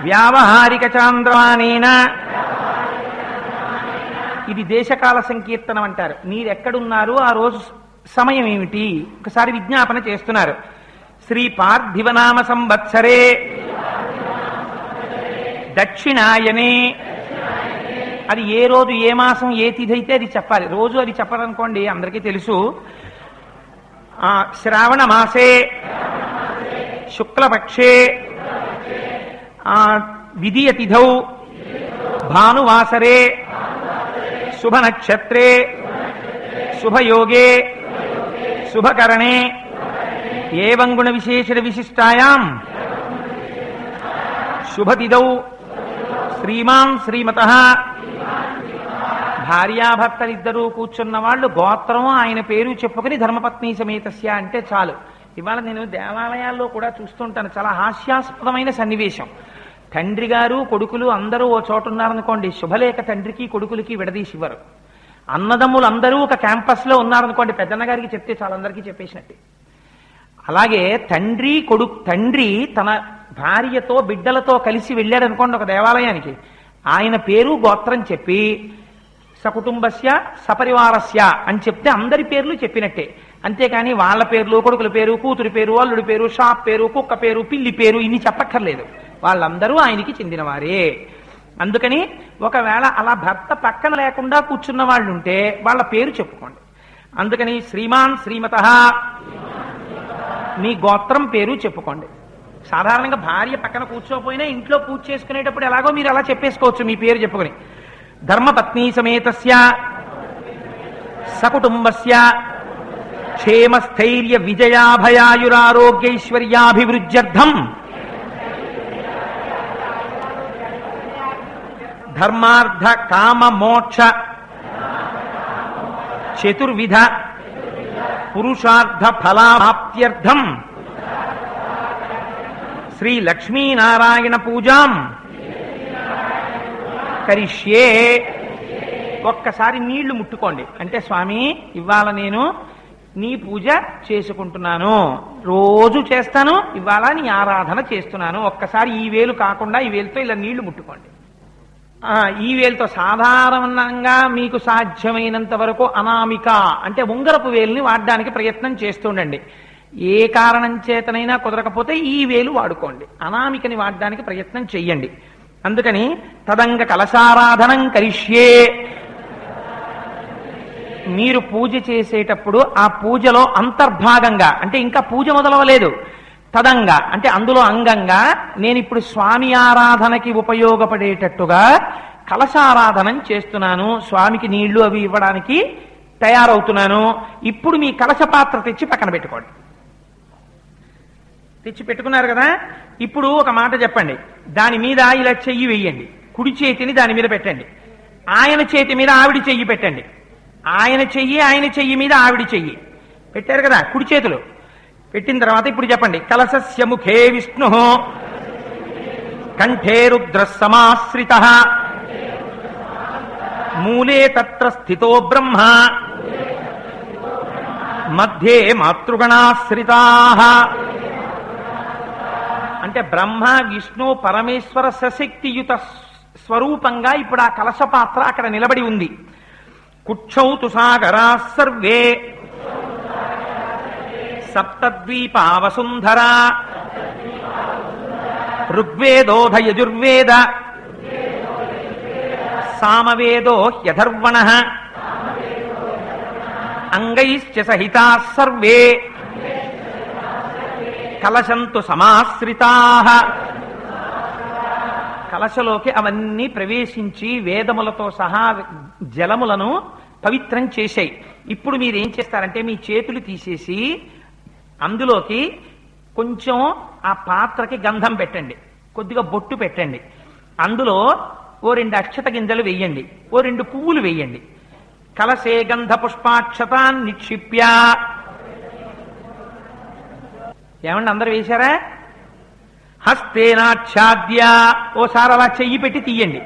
వ్యావహారిక చాంద్రమానేన, ఇది దేశకాల సంకీర్తనం అంటారు. మీరెక్కడున్నారు, ఆ రోజు సమయం ఏమిటి ఒకసారి విజ్ఞాపన చేస్తున్నారు. శ్రీ పార్థివనామ సంవత్సరే దక్షిణాయనే, అది ఏ రోజు ఏ మాసం ఏ తిథి అయితే అది చెప్పాలి. రోజు అది చెప్పాలనుకోండి అందరికీ తెలుసు. శ్రావణ మాసే శుక్లపక్షే విధియ తిథౌ భానువాసరే శుభ నక్షత్రే శుభయోగే శుభకరణే ఏవం గుణ విశేషణ విశిష్టాయాం శుభతిథౌ శ్రీమాన్ శ్రీమతః. భార్యాభర్తలిద్దరూ కూర్చున్న వాళ్ళు గోత్రం ఆయన పేరు చెప్పుకుని ధర్మపత్ని సమేతస్య అంటే చాలు. ఇవాళ నేను దేవాలయాల్లో కూడా చూస్తుంటాను, చాలా హాస్యాస్పదమైన సన్నివేశం. తండ్రి గారు కొడుకులు అందరూ ఓ చోట ఉన్నారనుకోండి, శుభలేఖ తండ్రికి కొడుకులకి విడదీసి ఇవ్వరు. అన్నదమ్ములు అందరూ ఒక క్యాంపస్ లో ఉన్నారనుకోండి, పెద్దన్న గారికి చెప్తే చాలా అందరికీ చెప్పేసినట్టే. అలాగే తండ్రి తన భార్యతో బిడ్డలతో కలిసి వెళ్ళాడు అనుకోండి ఒక దేవాలయానికి, ఆయన పేరు గోత్రం చెప్పి సకుటుంబస్య సపరివారస్య అని చెప్తే అందరి పేర్లు చెప్పినట్టే. అంతేకాని వాళ్ళ పేర్లు, కొడుకుల పేరు, కూతురి పేరు, అల్లుడి పేరు, షాప్ పేరు, కుక్క పేరు, పిల్లి పేరు ఇన్ని చెప్పక్కర్లేదు. వాళ్ళందరూ ఆయనకి చెందినవారే. అందుకని ఒకవేళ అలా భర్త పక్కన లేకుండా కూర్చున్న వాళ్ళు ఉంటే వాళ్ళ పేరు చెప్పుకోండి. అందుకని శ్రీమాన్ శ్రీమతః మీ గోత్రం పేరు చెప్పుకోండి. సాధారణంగా భార్య పక్కన కూర్చోపోయినా ఇంట్లో పూజ చేసుకునేటప్పుడు ఎలాగో మీరు అలా చెప్పేసుకోవచ్చు మీ పేరు చెప్పుకొని. ధర్మపత్ని సమేతస్య సకుటుంబస్య క్షేమస్థైర్య విజయాభయాయురారోగ్యైశ్వర్యాభివృద్ధ్యర్థం ధర్మార్థ కామ మోక్ష చతుర్విధ పురుషార్థ ఫలాప్త్యర్థం శ్రీ లక్ష్మీనారాయణ పూజాం కరిష్యే. ఒక్కసారి నీళ్లు ముట్టుకోండి. అంటే స్వామి ఇవాళ నేను నీ పూజ చేసుకుంటున్నాను, రోజు చేస్తాను, ఇవాళ నీ ఆరాధన చేస్తున్నాను. ఒక్కసారి ఈ వేలు కాకుండా ఈ వేలుతో ఇలా నీళ్లు ముట్టుకోండి. ఈ వేలుతో సాధారణంగా మీకు సాధ్యమైనంత వరకు అనామిక అంటే ఉంగరపు వేలుని వాడడానికి ప్రయత్నం చేస్తుండండి. ఏ కారణం చేతనైనా కుదరకపోతే ఈ వేలు వాడుకోండి, అనామికని వాడడానికి ప్రయత్నం చెయ్యండి. అందుకని తదంగ కలశారాధనం కరిష్యే. మీరు పూజ చేసేటప్పుడు ఆ పూజలో అంతర్భాగంగా అంటే ఇంకా పూజ మొదలవలేదు, తదంగా అంటే అందులో అంగంగా నేను ఇప్పుడు స్వామి ఆరాధనకి ఉపయోగపడేటట్టుగా కలశారాధనం చేస్తున్నాను, స్వామికి నీళ్లు అవి ఇవ్వడానికి తయారవుతున్నాను. ఇప్పుడు మీ కలశ పాత్ర తెచ్చి పక్కన పెట్టుకోండి. తెచ్చి పెట్టుకున్నారు కదా, ఇప్పుడు ఒక మాట చెప్పండి. దాని మీద ఇలా చెయ్యి వెయ్యండి, కుడి చేతిని దాని మీద పెట్టండి, ఆయన చేతి మీద ఆవిడి చెయ్యి పెట్టండి, ఆయన చెయ్యి మీద ఆవిడి చెయ్యి పెట్టారు కదా కుడి చేతులు. పెట్టిన తర్వాత ఇప్పుడు చెప్పండి. కలశస్య ముఖే విష్ణు కంఠే రుద్ర సమాశ్రిత మూలే తత్ర స్థితో బ్రహ్మ మధ్యే మాతృగణాశ్రితా. అంటే బ్రహ్మ విష్ణు పరమేశ్వర సశక్తియుత స్వరూపంగా ఇప్పుడు ఆ కలశ పాత్ర అక్కడ నిలబడి ఉంది. కుక్షౌ తు సాగరా సర్వే సప్తద్వీపావసుంధర ఋగ్వేదోధ యజుర్వేద సామవేదో హ్యధర్వణః అంగైశ్చ సహితాః సర్వే కలశంతు సమాశ్రితాః. కలశలోకి అవన్నీ ప్రవేశించి వేదములతో సహా జలములను పవిత్రం చేశాయి. ఇప్పుడు మీరేం చేస్తారంటే మీ చేతులు తీసేసి అందులోకి కొంచెం ఆ పాత్రకి గంధం పెట్టండి, కొద్దిగా బొట్టు పెట్టండి, అందులో ఓ 2 అక్షత గింజలు వెయ్యండి, ఓ 2 పువ్వులు వెయ్యండి. కలశే గంధ పుష్పాక్షతాన్ నిక్షిప్య. ఏమండి అందరు వేశారా? హస్తేనాచ్ఛాద్య, ఓసారి అలా చెయ్యి పెట్టి తీయండి.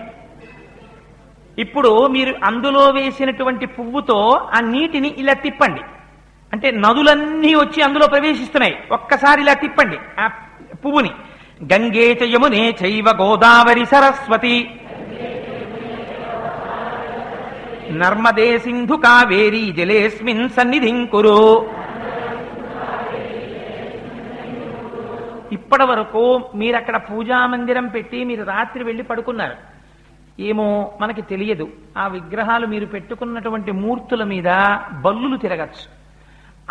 ఇప్పుడు మీరు అందులో వేసినటువంటి పువ్వుతో ఆ నీటిని ఇలా తిప్పండి. అంటే నదులన్నీ వచ్చి అందులో ప్రవేశిస్తున్నాయి. ఒక్కసారి ఇలా తిప్పండి ఆ పువ్వుని. గంగే చ యమునే చైవ గోదావరి సరస్వతి నర్మదే సింధు కావేరీ జలేస్మిన్ సన్నిధిం కురు. ఇప్పటి వరకు మీరు అక్కడ పూజా మందిరం పెట్టి మీరు రాత్రి వెళ్ళి పడుకున్నారు. ఏమో మనకి తెలియదు. ఆ విగ్రహాలు మీరు పెట్టుకున్నటువంటి మూర్తుల మీద బల్లులు తిరగచ్చు,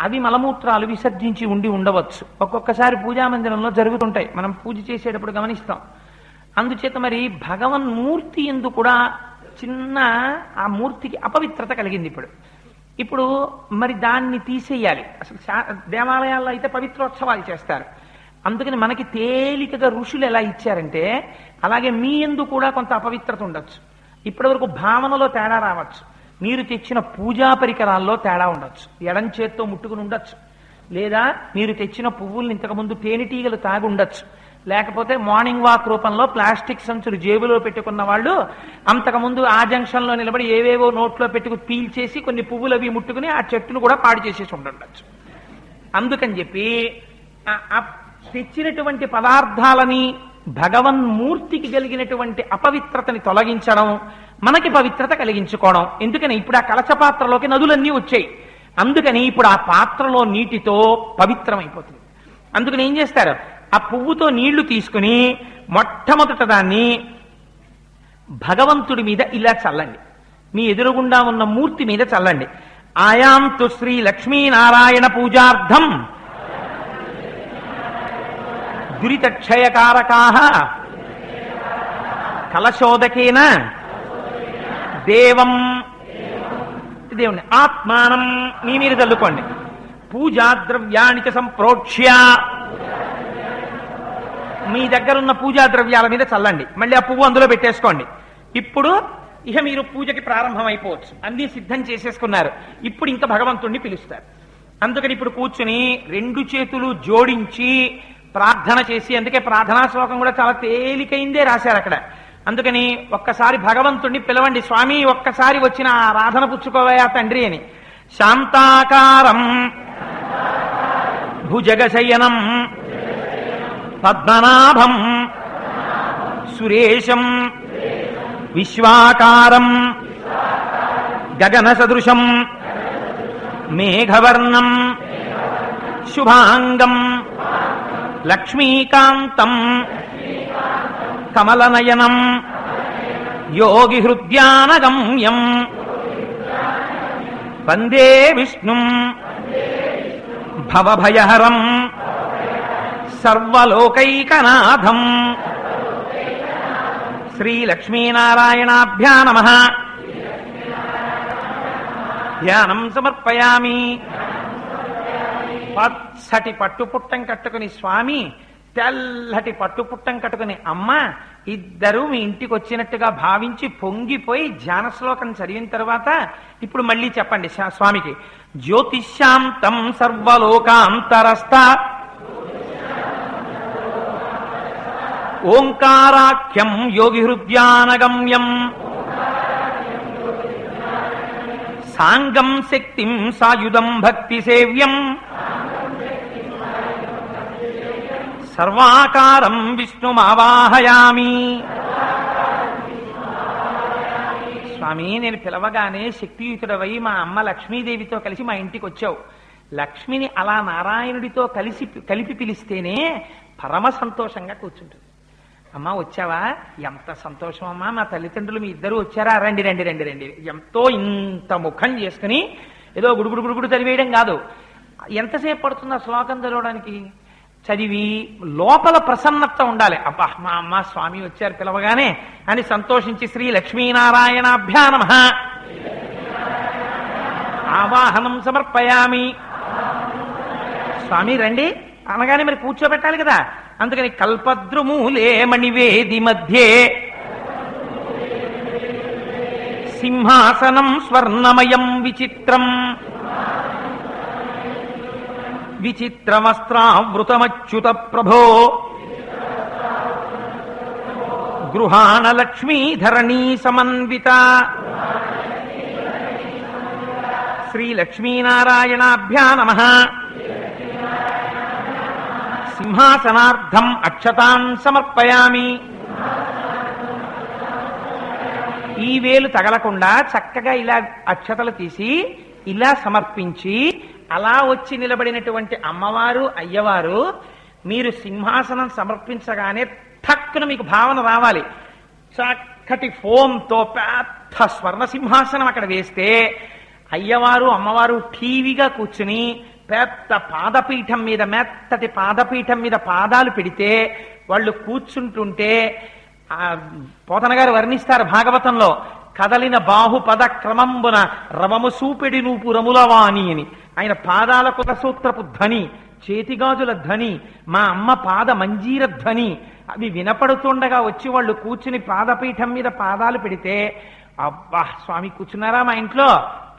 అవి మలమూత్రాలు విసర్జించి ఉండవచ్చు. ఒక్కొక్కసారి పూజా మందిరంలో జరుగుతుంటాయి, మనం పూజ చేసేటప్పుడు గమనిస్తాం. అందుచేత మరి భగవన్మూర్తి ఎందు కూడా చిన్న ఆ మూర్తికి అపవిత్రత కలిగింది. ఇప్పుడు మరి దాన్ని తీసేయాలి. అసలు దేవాలయాల్లో అయితే పవిత్రోత్సవాలు చేస్తారు. అందుకని మనకి తేలికగా ఋషులు ఎలా ఇచ్చారంటే అలాగే మీ యందు కూడా కొంత అపవిత్రత ఉండొచ్చు. ఇప్పటి వరకు భావనలో తేడా రావచ్చు, మీరు తెచ్చిన పూజా పరికరాల్లో తేడా ఉండొచ్చు, ఎడం చేత్తో ముట్టుకుని ఉండొచ్చు, లేదా మీరు తెచ్చిన పువ్వుల్ని ఇంతకుముందు తేనెటీగలు తాగి ఉండొచ్చు, లేకపోతే మార్నింగ్ వాక్ రూపంలో ప్లాస్టిక్ సంచులు జేబులో పెట్టుకున్న వాళ్ళు అంతకుముందు ఆ జంక్షన్లో నిలబడి ఏవేవో నోట్లో పెట్టుకుని పీల్చేసి కొన్ని పువ్వులు అవి ముట్టుకుని ఆ చెట్టును కూడా పాడు చేసేసి ఉండొచ్చు. అందుకని చెప్పి తెచ్చినటువంటి పదార్థాలని భగవన్మూర్తికి కలిగినటువంటి అపవిత్రతని తొలగించడం, మనకి పవిత్రత కలిగించుకోవడం. ఎందుకని ఇప్పుడు ఆ కలశ పాత్రలోకి నదులన్నీ వచ్చాయి. అందుకని ఇప్పుడు ఆ పాత్రలో నీటితో పవిత్రమైపోతుంది. అందుకని ఏం చేస్తారు, ఆ పువ్వుతో నీళ్లు తీసుకుని మొట్టమొదట దాన్ని భగవంతుడి మీద ఇలా చల్లండి, మీ ఎదురుగుండా ఉన్న మూర్తి మీద చల్లండి. ఆయాంతు శ్రీ లక్ష్మీనారాయణ పూజార్థం దురితక్షయకారకాః కలశోదకేన దేవం. దేవుని ఆత్మానం మీ మీరు చల్లుకోండి. పూజా ద్రవ్యాన్ని చ సంప్రోక్ష్య, మీ దగ్గరున్న పూజా ద్రవ్యాల మీద చల్లండి. మళ్ళీ ఆ పువ్వు అందులో పెట్టేసుకోండి. ఇప్పుడు ఇక మీరు పూజకి ప్రారంభం అయిపోవచ్చు. అన్ని సిద్ధం చేసేసుకున్నారు. ఇప్పుడు ఇంకా భగవంతుణ్ణి పిలుస్తారు. అందుకని ఇప్పుడు కూర్చుని 2 చేతులు జోడించి ప్రార్థన చేసి, అందుకే ప్రార్థనా శ్లోకం కూడా చాలా తేలికైందే రాశారు అక్కడ. అందుకని ఒక్కసారి భగవంతుణ్ణి పిలవండి, స్వామి ఒక్కసారి వచ్చిన ఆరాధన పుచ్చుకోవయా తండ్రి అని. శాంతాకారం భుజగశయనం పద్మనాభం సురేశం విశ్వాకారం గగన సదృశం మేఘవర్ణం శుభాంగం లక్ష్మీకాంతం కమలనయనం యోగి హృద్యానగమ్యం వందే విష్ణుం భవభయహరం సర్వలోకైకనాథం. శ్రీలక్ష్మీనారాయణాభ్యా నమః. ధ్యానం సమర్పయామి. పచ్చటి పట్టుపుట్టం కట్టుకుని స్వామి, తెల్లటి పట్టుపుట్టం కట్టుకుని అమ్మ, ఇద్దరు మీ ఇంటికి వచ్చినట్టుగా భావించి పొంగిపోయి ధ్యాన శ్లోకం చదివిన తర్వాత ఇప్పుడు మళ్ళీ చెప్పండి స్వామికి. జ్యోతిశాంతం సర్వలోకాంతరస్థ ఓంకారాఖ్యం యోగి హృద్యానగమ్యం సాంగం శక్తిం సాయుధం భక్తి సేవ్యం సర్వాకారం విష్ణుమావాహయామి. స్వామి నేను పిలవగానే శక్తియుతుడవై మా అమ్మ లక్ష్మీదేవితో కలిసి మా ఇంటికి వచ్చావు. లక్ష్మిని అలా నారాయణుడితో కలిపి పిలిస్తేనే పరమ సంతోషంగా కూర్చుంటుంది. అమ్మా వచ్చావా, ఎంత సంతోషం అమ్మా, మా తల్లిదండ్రులు మీ ఇద్దరు వచ్చారా, రండి రండి రండి రండి. ఎంతో ఇంత ముఖం చేసుకుని ఏదో గుడుగుడు గుడుగుడు చదివేయడం కాదు. ఎంతసేపు పడుతుంది ఆ శ్లోకం చదవడానికి? చదివి లోపల ప్రసన్నత ఉండాలి. అబ్బా మా అమ్మ స్వామి వచ్చారు పిలవగానే అని సంతోషించి శ్రీ లక్ష్మీనారాయణాభ్యా నమః ఆవాహనం సమర్పయామి. స్వామి రండి అనగానే మరి కూర్చోబెట్టాలి కదా. అందుకని కల్పద్రుమూలే మణివేది మధ్యే సింహాసనం స్వర్ణమయం విచిత్రం విచిత్రవస్త్రావృతమచ్యుత ప్రభో గృహాణ లక్ష్మీధరణీ సమన్విత. శ్రీ లక్ష్మీనారాయణాభ్యా నమః. సింహాసనార్థం అక్షతాన్ సమర్పయామి. ఈ వేలు తగలకుండా చక్కగా ఇలా అక్షతలు తీసి ఇలా సమర్పించి అలా వచ్చి నిలబడినటువంటి అమ్మవారు అయ్యవారు మీరు సింహాసనం సమర్పించగానే ఠక్కున మీకు భావన రావాలి. చక్కటి ఫోమ్తో పెద్ద స్వర్ణ సింహాసనం అక్కడ వేస్తే అయ్యవారు అమ్మవారు టీవీగా కూర్చుని పెద్ద పాదపీఠం మీద మెత్తటి పాదపీఠం మీద పాదాలు పెడితే వాళ్ళు కూర్చుంటుంటే పోతన గారు వర్ణిస్తారు భాగవతంలో, కదలిన బాహుపద క్రమంబున రవము సూపెడి నూపు రములవాణి అని. ఆయన పాదాల కులసూత్రపు ధ్వని, చేతిగాజుల ధ్వని, మా అమ్మ పాద మంజీర ధ్వని అవి వినపడుతుండగా వచ్చి వాళ్ళు కూర్చుని పాదపీఠం మీద పాదాలు పెడితే అబ్బా స్వామి కూర్చున్నారా మా ఇంట్లో,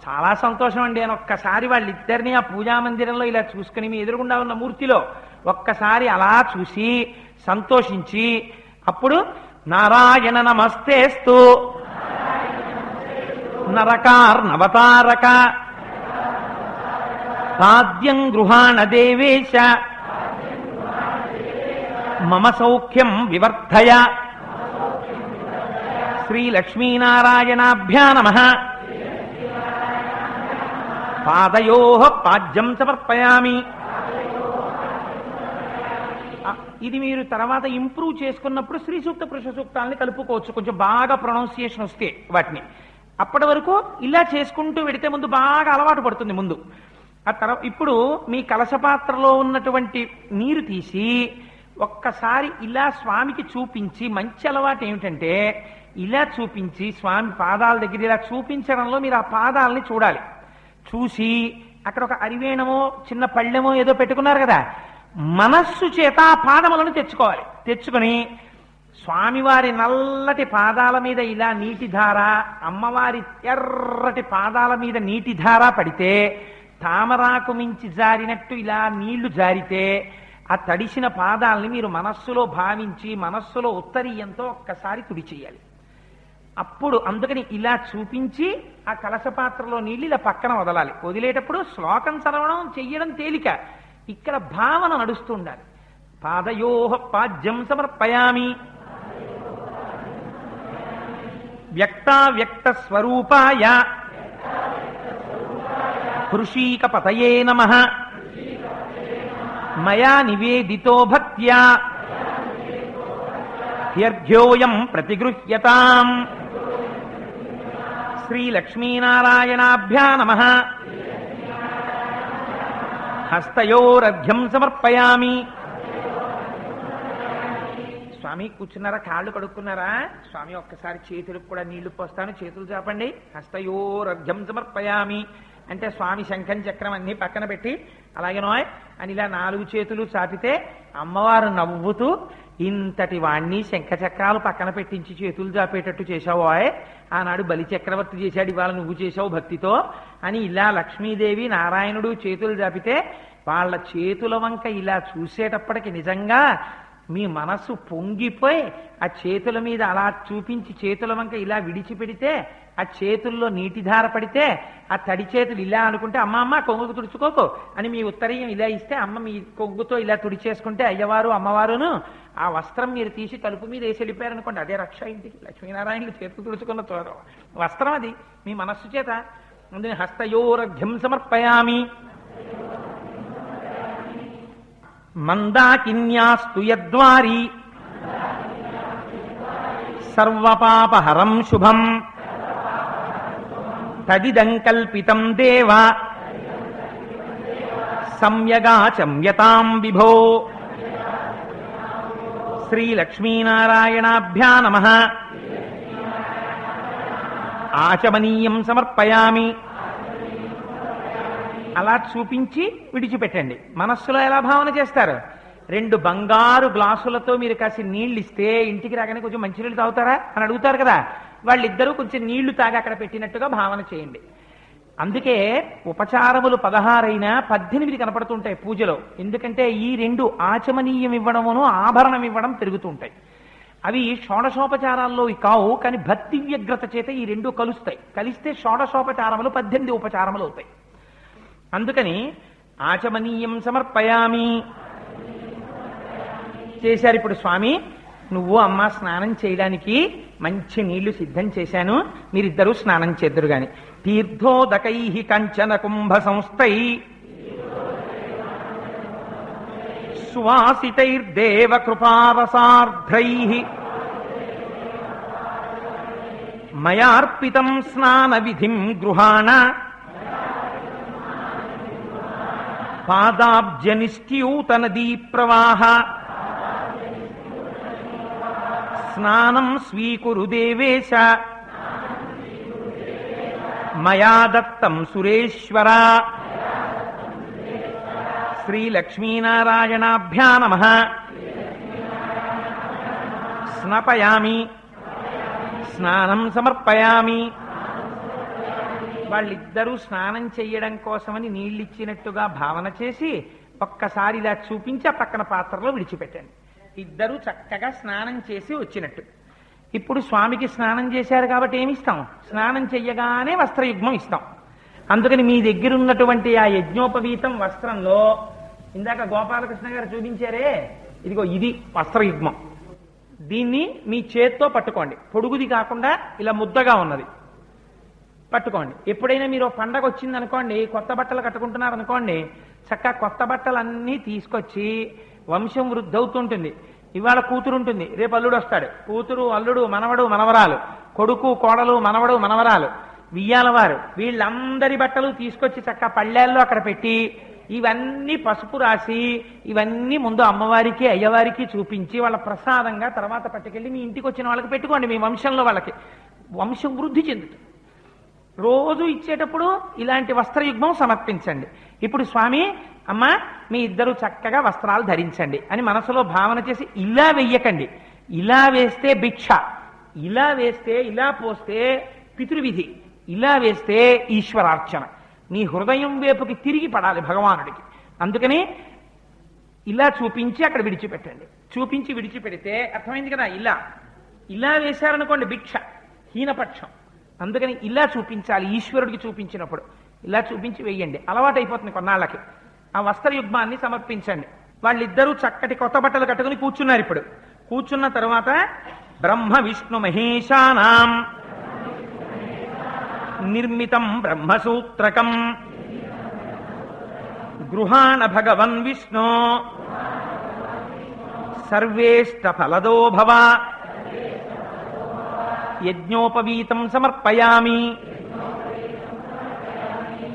చాలా సంతోషం అండి అని ఒక్కసారి వాళ్ళిద్దరినీ ఆ పూజా మందిరంలో ఇలా చూసుకుని మీ ఎదురుగుండా ఉన్న మూర్తిలో ఒక్కసారి అలా చూసి సంతోషించి అప్పుడు నారాయణ నమస్తేస్తు నరకార్నవతారక పాద్యం గృహాణ దేవేశ మమ సౌఖ్యం వివర్ధయ. శ్రీ లక్ష్మీనారాయణాభ్యా నమః. పాదయోః పాద్యం సమర్పయామి. ఇది మీరు తర్వాత ఇంప్రూవ్ చేసుకున్నప్పుడు శ్రీ సూక్త పురుష సూక్తాలని కలుపుకోవచ్చు, కొంచెం బాగా ప్రొనౌన్సియేషన్ వస్తే వాటిని. అప్పటి వరకు ఇలా చేసుకుంటూ వెడితే ముందు బాగా అలవాటు పడుతుంది ముందు. ఆ తర్వాత ఇప్పుడు మీ కలశపాత్రలో ఉన్నటువంటి నీరు తీసి ఒక్కసారి ఇలా స్వామికి చూపించి, మంచి అలవాటు ఏమిటంటే ఇలా చూపించి స్వామి పాదాల దగ్గర ఇలా చూపించడంలో మీరు ఆ పాదాలని చూడాలి. చూసి అక్కడ ఒక అరివేణమో చిన్న పళ్ళెమో ఏదో పెట్టుకున్నారు కదా, మనస్సు చేత ఆ పాదములను తెచ్చుకోవాలి. తెచ్చుకొని స్వామివారి నల్లటి పాదాల మీద ఇలా నీటి ధార, అమ్మవారి ఎర్రటి పాదాల మీద నీటి ధార పడితే తామరాకు మించి జారినట్టు ఇలా నీళ్లు జారితే ఆ తడిసిన పాదాలని మీరు మనస్సులో భావించి మనస్సులో ఉత్తరీయంతో ఒక్కసారి తుడి చేయాలి. అప్పుడు అందుకని ఇలా చూపించి ఆ కలశపాత్రలో నీళ్ళు ఇలా పక్కన వదలాలి. వదిలేటప్పుడు శ్లోకం చదవడం చెయ్యడం తేలిక, ఇక్కడ భావన నడుస్తూ ఉండాలి. పాదయోః పాద్యం సమర్పయామి. వ్యక్తావ్యక్త స్వరూపాయ హృషీకపతయే నమః. మయా నివేదితో భక్త్యా హ్యర్ఘ్యోయం ప్రతిగృహ్యతాం. శ్రీ లక్ష్మీనారాయణాభ్యా నమః. హస్తయోరర్ఘ్యం సమర్పయామి. స్వామి కూర్చున్నారా, కాళ్ళు కడుక్కున్నారా? స్వామి ఒక్కసారి చేతులకు కూడా నీళ్లు పోస్తాను, చేతులు చాపండి. హస్తయోరర్ఘ్యం సమర్పయామి అంటే స్వామి శంఖం చక్రం అన్ని పక్కన పెట్టి అలాగే నోయ్ అని ఇలా 4 చేతులు చాపితే అమ్మవారు నవ్వుతూ, ఇంతటి వాణ్ణి శంఖచక్రాలు పక్కన పెట్టించి చేతులు చాపేటట్టు చేశావు, ఆనాడు బలి చక్రవర్తి చేశాడు, ఇవాళ నువ్వు చేశావు భక్తితో అని ఇలా లక్ష్మీదేవి నారాయణుడు చేతులు చాపితే వాళ్ళ చేతుల వంక ఇలా చూసేటప్పటికి నిజంగా మీ మనస్సు పొంగిపోయి ఆ చేతుల మీద అలా చూపించి చేతుల వంక ఇలా విడిచిపెడితే ఆ చేతుల్లో నీటి ధార పడితే ఆ తడి చేతులు ఇలా అనుకుంటే అమ్మ అమ్మ కొంగుకు తుడుచుకోకు అని మీ ఉత్తరీయం ఇలా ఇస్తే అమ్మ మీ కొంగుతో ఇలా తుడిచేసుకుంటే అయ్యవారు అమ్మవారును ఆ వస్త్రం మీరు తీసి తలుపు మీద వేసి వెళ్ళిపోయారనుకోండి, అదే రక్ష ఇంటికి. లక్ష్మీనారాయణులు చేతులు తుడుచుకున్న వస్త్రం అది మీ మనస్సు చేత. అందుకని హస్తయోరఘ్యం సమర్పయామి. మందాకిన్యాస్తు యద్వారి సర్వపాపహరం శుభం తదిదం కల్పితం దేవ సమ్యగాచమ్యతాం విభో. శ్రీలక్ష్మీనారాయణాభ్యా నమః. ఆచమనీయం సమర్పయామి. అలా చూపించి విడిచిపెట్టండి. మనస్సులో ఎలా భావన చేస్తారు? 2 బంగారు గ్లాసులతో మీరు కాసి నీళ్ళు ఇస్తే ఇంటికి రాగానే కొంచెం మంచినీళ్ళు తాగుతారా అని అడుగుతారు కదా, వాళ్ళిద్దరూ కొంచెం నీళ్లు తాగి అక్కడ పెట్టినట్టుగా భావన చేయండి. అందుకే ఉపచారములు 16 అయినా 18 కనపడుతుంటాయి పూజలో. ఎందుకంటే ఈ 2 ఆచమనీయం ఇవ్వడమును ఆభరణం ఇవ్వడం పెరుగుతుంటాయి. అవి షోడశోపచారాల్లో కావు, కానీ భక్తి వ్యగ్రత చేత ఈ 2 కలుస్తాయి. కలిస్తే షోడశోపచారములు 18 ఉపచారములు అవుతాయి. అందుకని ఆచమనీయం సమర్పయామి చేశారు. ఇప్పుడు స్వామి నువ్వు అమ్మ స్నానం చేయడానికి మంచి నీళ్లు సిద్ధం చేశాను, మీరిద్దరూ స్నానం చేద్దరు గాని. తీర్థోదకై కంచన కుంభ సంస్థై సువాసితైర్దేవ కృపారసార్ధ్రై మయార్పితం స్నాన విధిం గృహాణ పాదాబ్జనిష్ట్యూత నదీ ప్రవాహ స్నానం స్వీకురు దేవేశ మయా దత్తం సురేశ్వర. శ్రీలక్ష్మీనారాయణాభ్యా నమః. స్నపయామి స్నానం సమర్పయామి. వాళ్ళిద్దరూ స్నానం చెయ్యడం కోసమని నీళ్ళిచ్చినట్టుగా భావన చేసి ఒక్కసారి ఇలా చూపించి ఆ పక్కన పాత్రలో విడిచిపెట్టండి. ఇద్దరూ చక్కగా స్నానం చేసి వచ్చినట్టు. ఇప్పుడు స్వామికి స్నానం చేశారు కాబట్టి ఏమిస్తాం? స్నానం చెయ్యగానే వస్త్రయుగ్మం ఇస్తాం. అందుకని మీ దగ్గర ఉన్నటువంటి ఆ యజ్ఞోపవీతం వస్త్రంలో ఇందాక గోపాలకృష్ణ గారు చూపించారే, ఇదిగో ఇది వస్త్రయుగ్మం. దీన్ని మీ చేత్తో పట్టుకోండి. పొడుగుది కాకుండా ఇలా ముద్దగా ఉన్నది పట్టుకోండి. ఎప్పుడైనా మీరు పండగ వచ్చింది అనుకోండి, కొత్త బట్టలు కట్టుకుంటున్నారు అనుకోండి, చక్కగా కొత్త బట్టలన్నీ తీసుకొచ్చి వంశం వృద్ధి అవుతుంటుంది. ఇవాళ కూతురు ఉంటుంది, రేపు అల్లుడు వస్తాడు. కూతురు, అల్లుడు, మనవడు, మనవరాలు, కొడుకు, కోడలు, మనవడు, మనవరాలు, వియ్యాలవారు, వీళ్ళందరి బట్టలు తీసుకొచ్చి చక్కగా పళ్ళేల్లో అక్కడ పెట్టి ఇవన్నీ పసుపు రాసి ఇవన్నీ ముందు అమ్మవారికి అయ్యవారికి చూపించి వాళ్ళ ప్రసాదంగా తర్వాత పట్టుకెళ్ళి మీ ఇంటికి వచ్చిన వాళ్ళకి పెట్టుకోండి. మీ వంశంలో వాళ్ళకి వంశం వృద్ధి చెందుతుంది. రోజు ఇచ్చేటప్పుడు ఇలాంటి వస్త్రయుగ్మం సమర్పించండి. ఇప్పుడు స్వామి అమ్మ మీ ఇద్దరు చక్కగా వస్త్రాలు ధరించండి అని మనసులో భావన చేసి ఇలా వెయ్యకండి. ఇలా వేస్తే భిక్ష, ఇలా వేస్తే, ఇలా పోస్తే పితృవిధి, ఇలా వేస్తే ఈశ్వరార్చన. నీ హృదయం వైపుకి తిరిగి పడాలి భగవానుడికి. అందుకని ఇలా చూపించి అక్కడ విడిచిపెట్టండి. చూపించి విడిచిపెడితే అర్థమైంది కదా. ఇలా వేశారనుకోండి భిక్ష, హీనపక్షం. అందుకని ఇలా చూపించాలి. ఈశ్వరుడికి చూపించినప్పుడు ఇలా చూపించి వెయ్యండి. అలవాటు అయిపోతుంది కొన్నాళ్ళకి. ఆ వస్త్రయుగ్మాన్ని సమర్పించండి. వాళ్ళిద్దరూ చక్కటి కొత్త బట్టలు కట్టుకుని కూర్చున్నారు. ఇప్పుడు కూర్చున్న తరువాత బ్రహ్మ విష్ణు మహేశానాం నిర్మితం బ్రహ్మసూత్రకం గృహాణ భగవన్ విష్ణు సర్వేష్ట ఫలదో భవ యజ్ఞోపవీతం సమర్పయామి.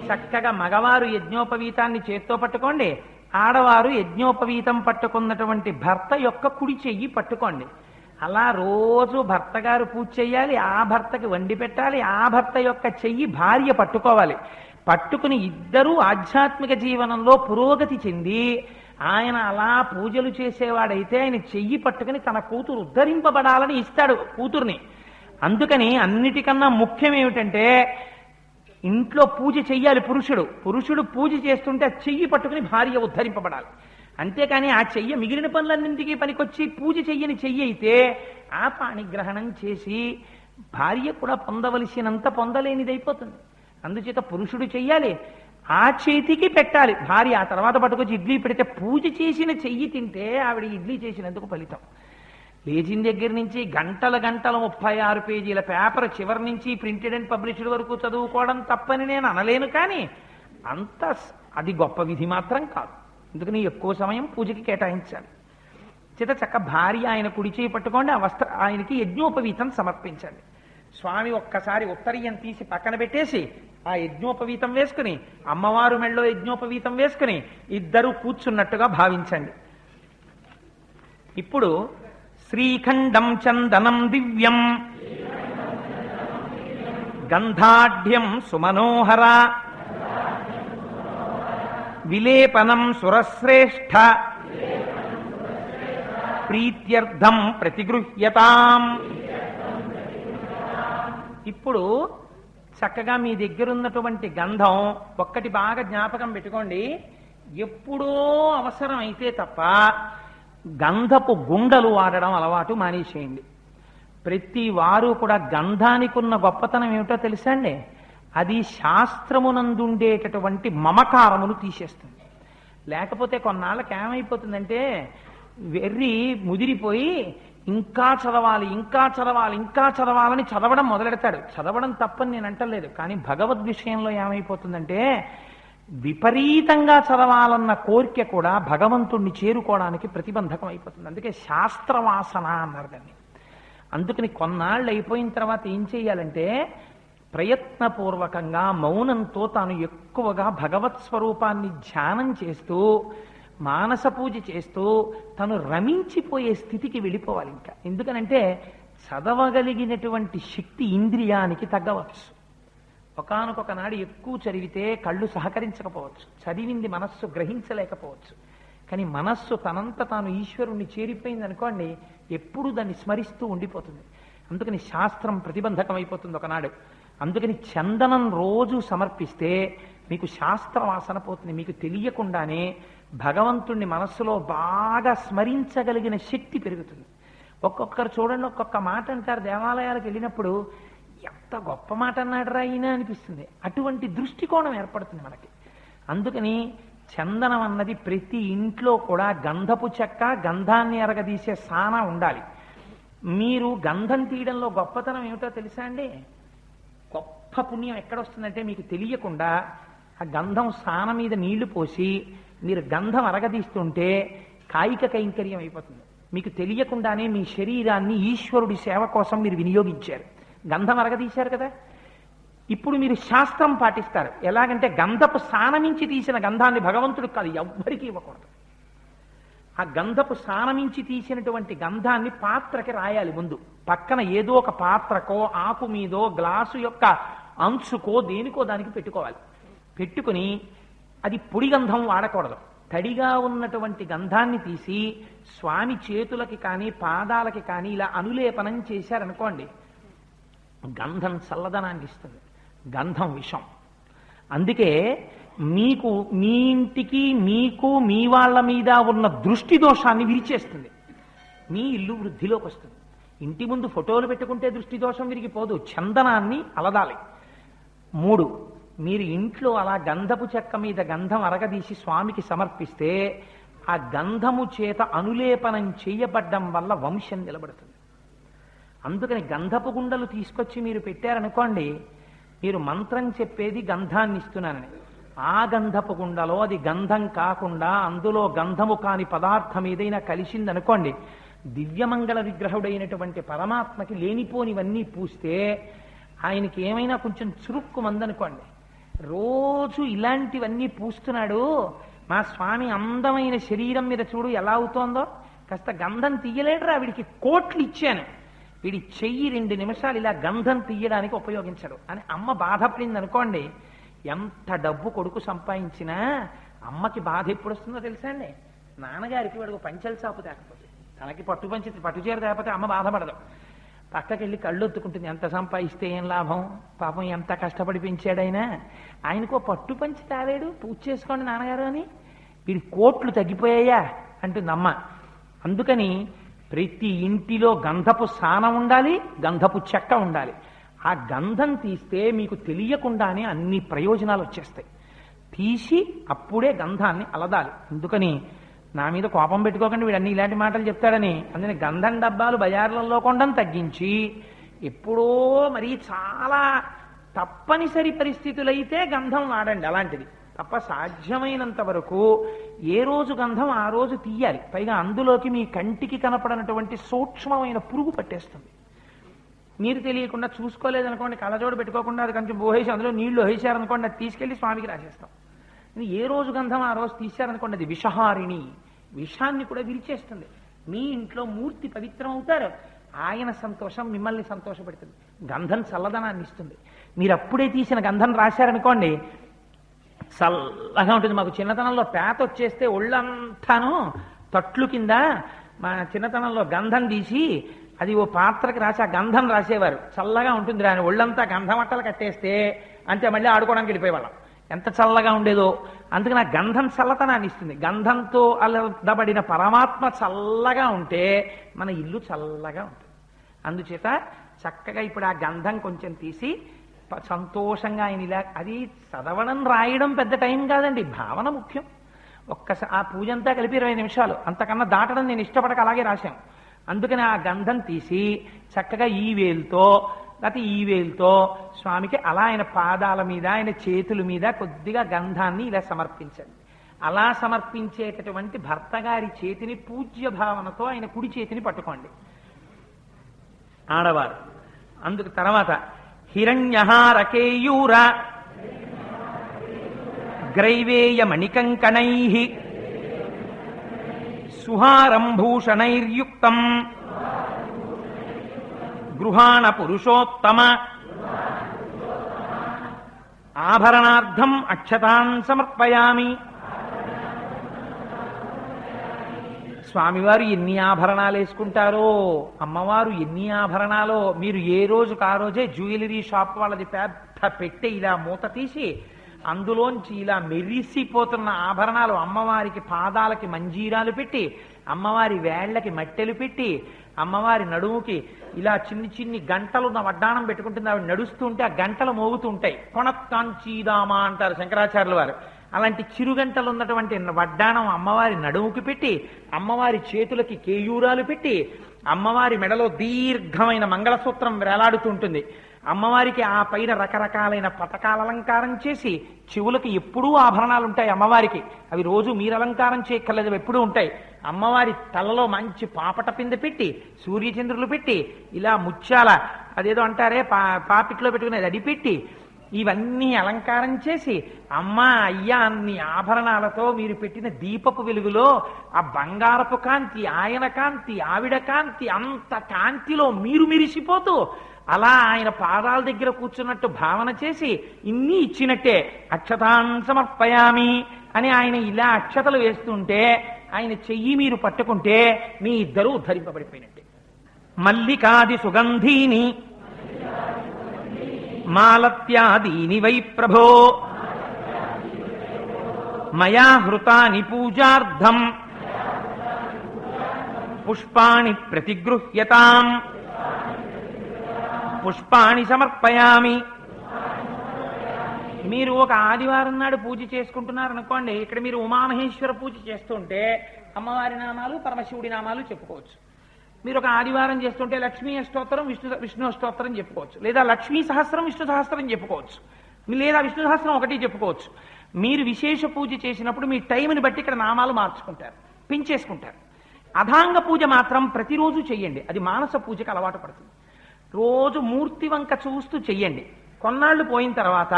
చక్కగా మగవారు యజ్ఞోపవీతాన్ని చేత్తో పట్టుకోండి, ఆడవారు యజ్ఞోపవీతం పట్టుకున్నటువంటి భర్త యొక్క కుడి చెయ్యి పట్టుకోండి. అలా రోజు భర్త గారు పూజ చేయాలి, ఆ భర్తకి వండి పెట్టాలి, ఆ భర్త యొక్క చెయ్యి భార్య పట్టుకోవాలి. పట్టుకుని ఇద్దరూ ఆధ్యాత్మిక జీవనంలో పురోగతి చెంది ఆయన అలా పూజలు చేసేవాడైతే ఆయన చెయ్యి పట్టుకుని తన కూతురు ఉద్ధరింపబడాలని ఇస్తాడు కూతుర్ని. అందుకని అన్నిటికన్నా ముఖ్యం ఏమిటంటే ఇంట్లో పూజ చెయ్యాలి పురుషుడు పూజ చేస్తుంటే ఆ చెయ్యి పట్టుకుని భార్య ఉద్ధరింపబడాలి. అంతేకాని ఆ చెయ్య మిగిలిన పనులన్నింటికీ పనికొచ్చి పూజ చెయ్యని చెయ్యి అయితే ఆ పాణిగ్రహణం చేసి భార్య కూడా పొందవలసినంత పొందలేనిదైపోతుంది. అందుచేత పురుషుడు చెయ్యాలి, ఆ చేతికి పెట్టాలి భార్య. ఆ తర్వాత పట్టుకొచ్చి ఇడ్లీ పెడితే పూజ చేసిన చెయ్యి తింటే ఆవిడ ఇడ్లీ చేసినందుకు ఫలితం. లేచిన దగ్గర నుంచి గంటల 36 పేజీల పేపర్ చివరి నుంచి ప్రింటెడ్ అండ్ పబ్లిష్డ్ వరకు చదువుకోవడం తప్పని నేను అనలేను, కానీ అంత అది గొప్ప విధి మాత్రం కాదు. అందుకని ఎక్కువ సమయం పూజకి కేటాయించాలి. చేత చక్క భార్య ఆయన కుడి చేయి పట్టుకోండి, ఆ వస్త్ర ఆయనకి యజ్ఞోపవీతం సమర్పించండి. స్వామి ఒక్కసారి ఉత్తరీయం తీసి పక్కన పెట్టేసి ఆ యజ్ఞోపవీతం వేసుకుని, అమ్మవారు మెళ్ళో యజ్ఞోపవీతం వేసుకుని ఇద్దరు కూర్చున్నట్టుగా భావించండి. ఇప్పుడు శ్రీఖండం చందనం దివ్యం గంధాఢ్యం సుమనోహర విలేపనం సురశ్రేష్ఠ ప్రీత్యర్థం ప్రతిగృహ్యతాం. ఇప్పుడు చక్కగా మీ దగ్గరున్నటువంటి గంధం ఒక్కటి బాగా జ్ఞాపకం పెట్టుకోండి. ఎప్పుడో అవసరం అయితే తప్ప గంధపు గుండలు వాడడం అలవాటు మానేసేయండి. ప్రతి వారు కూడా గంధానికి ఉన్న గొప్పతనం ఏమిటో తెలుసా అండి? అది శాస్త్రమునందుండేటటువంటి మమకారమును తీసేస్తుంది. లేకపోతే కొన్నాళ్ళకి ఏమైపోతుందంటే వెర్రి ముదిరిపోయి ఇంకా చదవాలి ఇంకా చదవాలి ఇంకా చదవాలని చదవడం మొదలెడతాడు. చదవడం తప్పని నేను అంటలేదు, కానీ భగవద్ విషయంలో ఏమైపోతుందంటే విపరీతంగా చదవాలన్న కోరిక కూడా భగవంతుణ్ణి చేరుకోవడానికి ప్రతిబంధకం అయిపోతుంది. అందుకే శాస్త్రవాసన అన్నారు దాన్ని. అందుకని కొన్నాళ్ళు అయిపోయిన తర్వాత ఏం చేయాలంటే ప్రయత్నపూర్వకంగా మౌనంతో తాను ఎక్కువగా భగవత్ స్వరూపాన్ని ధ్యానం చేస్తూ మానస పూజ చేస్తూ తను రమించిపోయే స్థితికి వెళ్ళిపోవాలి. ఇంకా ఎందుకనంటే చదవగలిగినటువంటి శక్తి ఇంద్రియానికి తగ్గవచ్చు. ఒకానొక నాడు ఎక్కువ చదివితే కళ్ళు సహకరించకపోవచ్చు, చదివింది మనస్సు గ్రహించలేకపోవచ్చు. కానీ మనస్సు తనంత తాను ఈశ్వరుణ్ణి చేరిపోయింది అనుకోండి, ఎప్పుడు దాన్ని స్మరిస్తూ ఉండిపోతుంది. అందుకని శాస్త్రం ప్రతిబంధకమైపోతుంది ఒకనాడు. అందుకని చందనం రోజు సమర్పిస్తే మీకు శాస్త్రవాసన పోతుంది. మీకు తెలియకుండానే భగవంతుణ్ణి మనస్సులో బాగా స్మరించగలిగిన శక్తి పెరుగుతుంది. ఒక్కొక్కరు చూడండి, ఒక్కొక్క మాట అంటారు దేవాలయాలకు వెళ్ళినప్పుడు, ఎంత గొప్ప మాట అన్నాడు రా ఈయన అనిపిస్తుంది. అటువంటి దృష్టికోణం ఏర్పడుతుంది మనకి. అందుకని చందనం అన్నది ప్రతి ఇంట్లో కూడా గంధపు చెక్క, గంధాన్ని ఎరగదీసే సాన ఉండాలి. మీరు గంధం తీయడంలో గొప్పతనం ఏమిటో తెలుసా అండి? గొప్ప పుణ్యం ఎక్కడొస్తుందంటే మీకు తెలియకుండా ఆ గంధం సాన మీద నీళ్లు పోసి మీరు గంధం అరగదీస్తుంటే కాయిక కైంకర్యం అయిపోతుంది. మీకు తెలియకుండానే మీ శరీరాన్ని ఈశ్వరుడి సేవ కోసం మీరు వినియోగించారు. గంధం అరగదీశారు కదా. ఇప్పుడు మీరు శాస్త్రం పాటిస్తారు. ఎలాగంటే గంధపు సానమించి తీసిన గంధాన్ని భగవంతుడికి కాదు, ఎవ్వరికీ ఇవ్వకూడదు. ఆ గంధపు సానమించి తీసినటువంటి గంధాన్ని పాత్రకి రాయాలి. ముందు పక్కన ఏదో ఒక పాత్రకో ఆకు మీదో గ్లాసు యొక్క అంచుకో దేనికో దానికి పెట్టుకోవాలి. పెట్టుకుని అది పొడి గంధం వాడకూడదు. తడిగా ఉన్నటువంటి గంధాన్ని తీసి స్వామి చేతులకి కానీ పాదాలకి కానీ ఇలా అనులేపనం చేశారనుకోండి, గంధం చల్లదనాన్ని ఇస్తుంది. గంధం విషం. అందుకే మీకు మీ ఇంటికి మీకు మీ వాళ్ళ మీద ఉన్న దృష్టి దోషాన్ని విరిచేస్తుంది. మీ ఇల్లు వృద్ధిలోకి వస్తుంది. ఇంటి ముందు ఫోటోలు పెట్టుకుంటే దృష్టి దోషం విరిగిపోదు, చందనాన్ని అలదాలి. 3, మీరు ఇంట్లో అలా గంధపు చెక్క మీద గంధం అరగదీసి స్వామికి సమర్పిస్తే ఆ గంధము చేత అనులేపనం చేయబడ్డం వల్ల వంశం నిలబడుతుంది. అందుకని గంధపు గుండలు తీసుకొచ్చి మీరు పెట్టారనుకోండి, మీరు మంత్రం చెప్పేది గంధాన్ని ఇస్తున్నానని. ఆ గంధపు గుండలో అది గంధం కాకుండా అందులో గంధము కాని పదార్థం ఏదైనా కలిసిందనుకోండి, దివ్యమంగళ విగ్రహుడైనటువంటి పరమాత్మకి లేనిపోనివన్నీ పూస్తే ఆయనకి ఏమైనా కొంచెం చురుక్కు మందనుకోండి, రోజు ఇలాంటివన్నీ పూస్తున్నాడు, మా స్వామి అందమైన శరీరం మీద చూడు ఎలా అవుతోందో, కాస్త గంధం తీయలేడురా, వీడికి కోట్లు ఇచ్చాను, వీడి చెయ్యి 2 నిమిషాలు ఇలా గంధం తీయడానికి ఉపయోగించడు అని అమ్మ బాధపడింది అనుకోండి, ఎంత డబ్బు కొడుకు సంపాదించినా అమ్మకి బాధ ఎప్పుడు వస్తుందో తెలుసా అండి? నాన్నగారికి వాడికి పంచల చాపు తేకపోతే, తనకి పట్టుచీర తేకపోతే అమ్మ బాధపడదు. పక్కకెళ్ళి కళ్ళు ఒత్తుకుంటుంది, ఎంత సంపాదిస్తే ఏం లాభం, పాపం ఎంత కష్టపడి పెంచాడైనా, ఆయనకో పట్టు పంచి తాలేడు, పూజ చేసుకోండి నాన్నగారు అని, వీడి కోట్లు తగ్గిపోయాయా అంటుంది అమ్మ. అందుకని ప్రతి ఇంటిలో గంధపు సానం ఉండాలి, గంధపు చెక్క ఉండాలి. ఆ గంధం తీస్తే మీకు తెలియకుండానే అన్ని ప్రయోజనాలు వచ్చేస్తాయి. తీసి అప్పుడే గంధాన్ని అలదాలి. అందుకని నా మీద కోపం పెట్టుకోకండి, వీడన్నీ ఇలాంటి మాటలు చెప్తాడని. అందుకని గంధం డబ్బాలు బజార్లలో కొనడం తగ్గించి, ఎప్పుడో మరీ చాలా తప్పనిసరి పరిస్థితులైతే గంధం వాడండి. అలాంటిది తప్ప సాధ్యమైనంత వరకు ఏ రోజు గంధం ఆ రోజు తీయాలి. పైగా అందులోకి మీ కంటికి కనపడనటువంటి సూక్ష్మమైన పురుగు పట్టేస్తుంది. మీరు తెలియకుండా చూసుకోలేదనుకోండి, కళ్ళజోడు పెట్టుకోకుండా అది కొంచెం పోసేసి అందులో నీళ్లు వేసారనుకోండి, అది తీసుకెళ్లి స్వామికి రాసేస్తాం. ఏ రోజు గంధం ఆ రోజు తీశారనుకోండి, అది విషహారిణి, విషాన్ని కూడా విరిచేస్తుంది. మీ ఇంట్లో మూర్తి పవిత్రం అవుతారు, ఆయన సంతోషం మిమ్మల్ని సంతోషపెడుతుంది. గంధం చల్లదనాన్ని ఇస్తుంది. మీరు అప్పుడే తీసిన గంధం రాశారనుకోండి, చల్లగా ఉంటుంది. మాకు చిన్నతనంలో పేత వచ్చేస్తే ఒళ్ళంతాను తట్లు కింద మా చిన్నతనంలో గంధం తీసి అది ఓ పాత్రకి రాసి ఆ గంధం రాసేవారు. చల్లగా ఉంటుంది. రాని ఒళ్ళంతా గంధం అట్టలు కట్టేస్తే అంతే, మళ్ళీ ఆడుకోవడానికి వెళ్ళిపోయేవాళ్ళం. ఎంత చల్లగా ఉండేదో. అందుకని ఆ గంధం చల్లతనాన్ని ఇస్తుంది. గంధంతో అల్లబడిన పరమాత్మ చల్లగా ఉంటే మన ఇల్లు చల్లగా ఉంటుంది. అందుచేత చక్కగా ఇప్పుడు ఆ గంధం కొంచెం తీసి సంతోషంగా ఆయన ఇలా, అది చదవడం రాయడం పెద్ద టైం కాదండి, భావన ముఖ్యం. ఒక్కసారి ఆ పూజ అంతా కలిపి 20 నిమిషాలు, అంతకన్నా దాటడం నేను ఇష్టపడక అలాగే రాశాను. అందుకని ఆ గంధం తీసి చక్కగా ఈ వేలుతో లేకపోతే ఈ వేలుతో స్వామికి అలా ఆయన పాదాల మీద ఆయన చేతుల మీద కొద్దిగా గంధాన్ని ఇలా సమర్పించండి. అలా సమర్పించేటటువంటి భర్త గారి చేతిని పూజ్య భావనతో ఆయన కుడి చేతిని పట్టుకోండి ఆడవారు. అందుకు తర్వాత హిరణ్యహారకేయూర గ్రైవేయ మణికంకణై సుహారం భూషణైర్యుక్తం గృహాణ పురుషోత్తమ ఆభరణార్థం అక్షతాన్ సమర్పయామి. స్వామివారు ఎన్ని ఆభరణాలు వేసుకుంటారో, అమ్మవారు ఎన్ని ఆభరణాలో. మీరు ఏ రోజుకు ఆ రోజే జ్యువెలరీ షాప్ వాళ్ళది పెద్ద పెట్టె ఇలా మూత తీసి అందులోంచి ఇలా మెరిసిపోతున్న ఆభరణాలు, అమ్మవారికి పాదాలకి మంజీరాలు పెట్టి, అమ్మవారి వేళ్లకి మట్టెలు పెట్టి, అమ్మవారి నడుముకి ఇలా చిన్ని చిన్ని గంటలున్న వడ్డాణం పెట్టుకుంటుంది. ఆవిడ నడుస్తుంటే ఆ గంటలు మోగుతూ ఉంటాయి. కొణత్కాంచీదామా అంటారు శంకరాచార్యుల వారు. అలాంటి చిరుగంటలు ఉన్నటువంటి వడ్డాణం అమ్మవారి నడుముకి పెట్టి, అమ్మవారి చేతులకి కేయూరాలు పెట్టి, అమ్మవారి మెడలో దీర్ఘమైన మంగళసూత్రం వేలాడుతుంటుంది. అమ్మవారికి ఆ పైన రకరకాలైన పతకాల అలంకారం చేసి, చెవులకి ఎప్పుడూ ఆభరణాలు ఉంటాయి అమ్మవారికి. అవి రోజు మీరు అలంకారం చేయక్కర్లేదు, ఎప్పుడూ ఉంటాయి. అమ్మవారి తలలో మంచి పాపట పింద పెట్టి, సూర్యచంద్రులు పెట్టి, ఇలా ముత్యాల అదేదో అంటారే పాపిట్లో పెట్టుకునేది అది పెట్టి, ఇవన్నీ అలంకారం చేసి, అమ్మా అయ్యా అన్ని ఆభరణాలతో మీరు పెట్టిన దీపపు వెలుగులో ఆ బంగారపు కాంతి, ఆయన కాంతి, ఆవిడ కాంతి, అంత కాంతిలో మీరు మిరిసిపోతూ అలా ఆయన పాదాల దగ్గర కూర్చున్నట్టు భావన చేసి, ఇన్ని ఇచ్చినట్టే అక్షతాన్ సమర్పయామి అని ఆయన ఇలా అక్షతలు వేస్తుంటే, ఆయన చెయ్యి మీరు పట్టుకుంటే మీ ఇద్దరూ ధరింపబడిపోయినట్టే. మల్లికాది సుగంధీని మాలత్యాదీని వై ప్రభో మయా హృతాని పూజార్థం పుష్పాణి ప్రతిగృహ్యతాం పుష్పాణి సమర్పయామి. మీరు ఒక ఆదివారం నాడు పూజ చేసుకుంటున్నారనుకోండి, ఇక్కడ మీరు ఉమామహేశ్వర పూజ చేస్తుంటే అమ్మవారి నామాలు పరమశివుడి నామాలు చెప్పుకోవచ్చు. మీరు ఒక ఆదివారం చేస్తుంటే లక్ష్మీ అష్టోత్తరం విష్ణు అష్టోత్తరం చెప్పుకోవచ్చు, లేదా లక్ష్మీ సహస్రం విష్ణు సహస్రం చెప్పుకోవచ్చు, లేదా విష్ణు సహస్రం ఒకటి చెప్పుకోవచ్చు. మీరు విశేష పూజ చేసినప్పుడు మీ టైంని బట్టి ఇక్కడ నామాలు మార్చుకుంటారు, పెంచేసుకుంటారు. అధాంగ పూజ మాత్రం ప్రతిరోజు చెయ్యండి, అది మానస పూజకు అలవాటు పడుతుంది. రోజు మూర్తి వంక చూస్తూ చెయ్యండి. కొన్నాళ్ళు పోయిన తర్వాత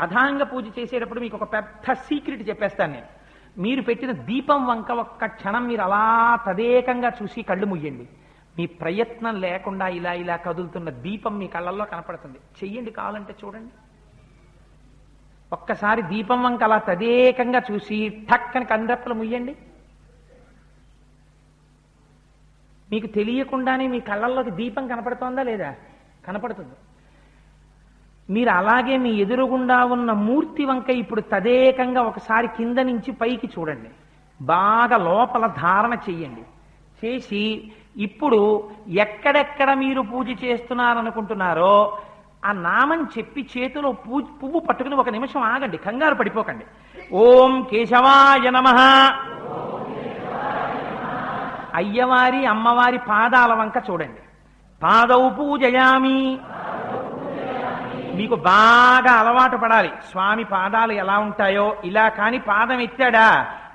అధాంగ పూజ చేసేటప్పుడు మీకు ఒక పెద్ద సీక్రెట్ చెప్పేస్తాను నేను. మీరు పెట్టిన దీపం వంక ఒక్క క్షణం మీరు అలా తదేకంగా చూసి కళ్ళు ముయ్యండి. మీ ప్రయత్నం లేకుండా ఇలా ఇలా కదులుతున్న దీపం మీ కళ్ళల్లో కనపడుతుంది. చెయ్యండి, కావాలంటే చూడండి. ఒక్కసారి దీపం వంక అలా తదేకంగా చూసి ఠక్కని కందెప్పలు ముయ్యండి. మీకు తెలియకుండానే మీ కళ్ళల్లోకి దీపం కనపడుతోందా లేదా? కనపడుతుంది. మీరు అలాగే మీ ఎదురుగుండా ఉన్న మూర్తి వంక ఇప్పుడు తదేకంగా ఒకసారి కింద నుంచి పైకి చూడండి. బాగా లోపల ధారణ చెయ్యండి. చేసి ఇప్పుడు ఎక్కడెక్కడ మీరు పూజ చేస్తున్నారనుకుంటున్నారో ఆ నామం చెప్పి చేతిలో పువ్వు పట్టుకుని ఒక నిమిషం ఆగండి, కంగారు పడిపోకండి. ఓం కేశవాయ నమః. అయ్యవారి అమ్మవారి పాదాల వంక చూడండి. పాదౌ పూజయామి మీకు బాగా అలవాటు పడాలి. స్వామి పాదాలు ఎలా ఉంటాయో ఇలా కాని పాదం ఎత్తాడా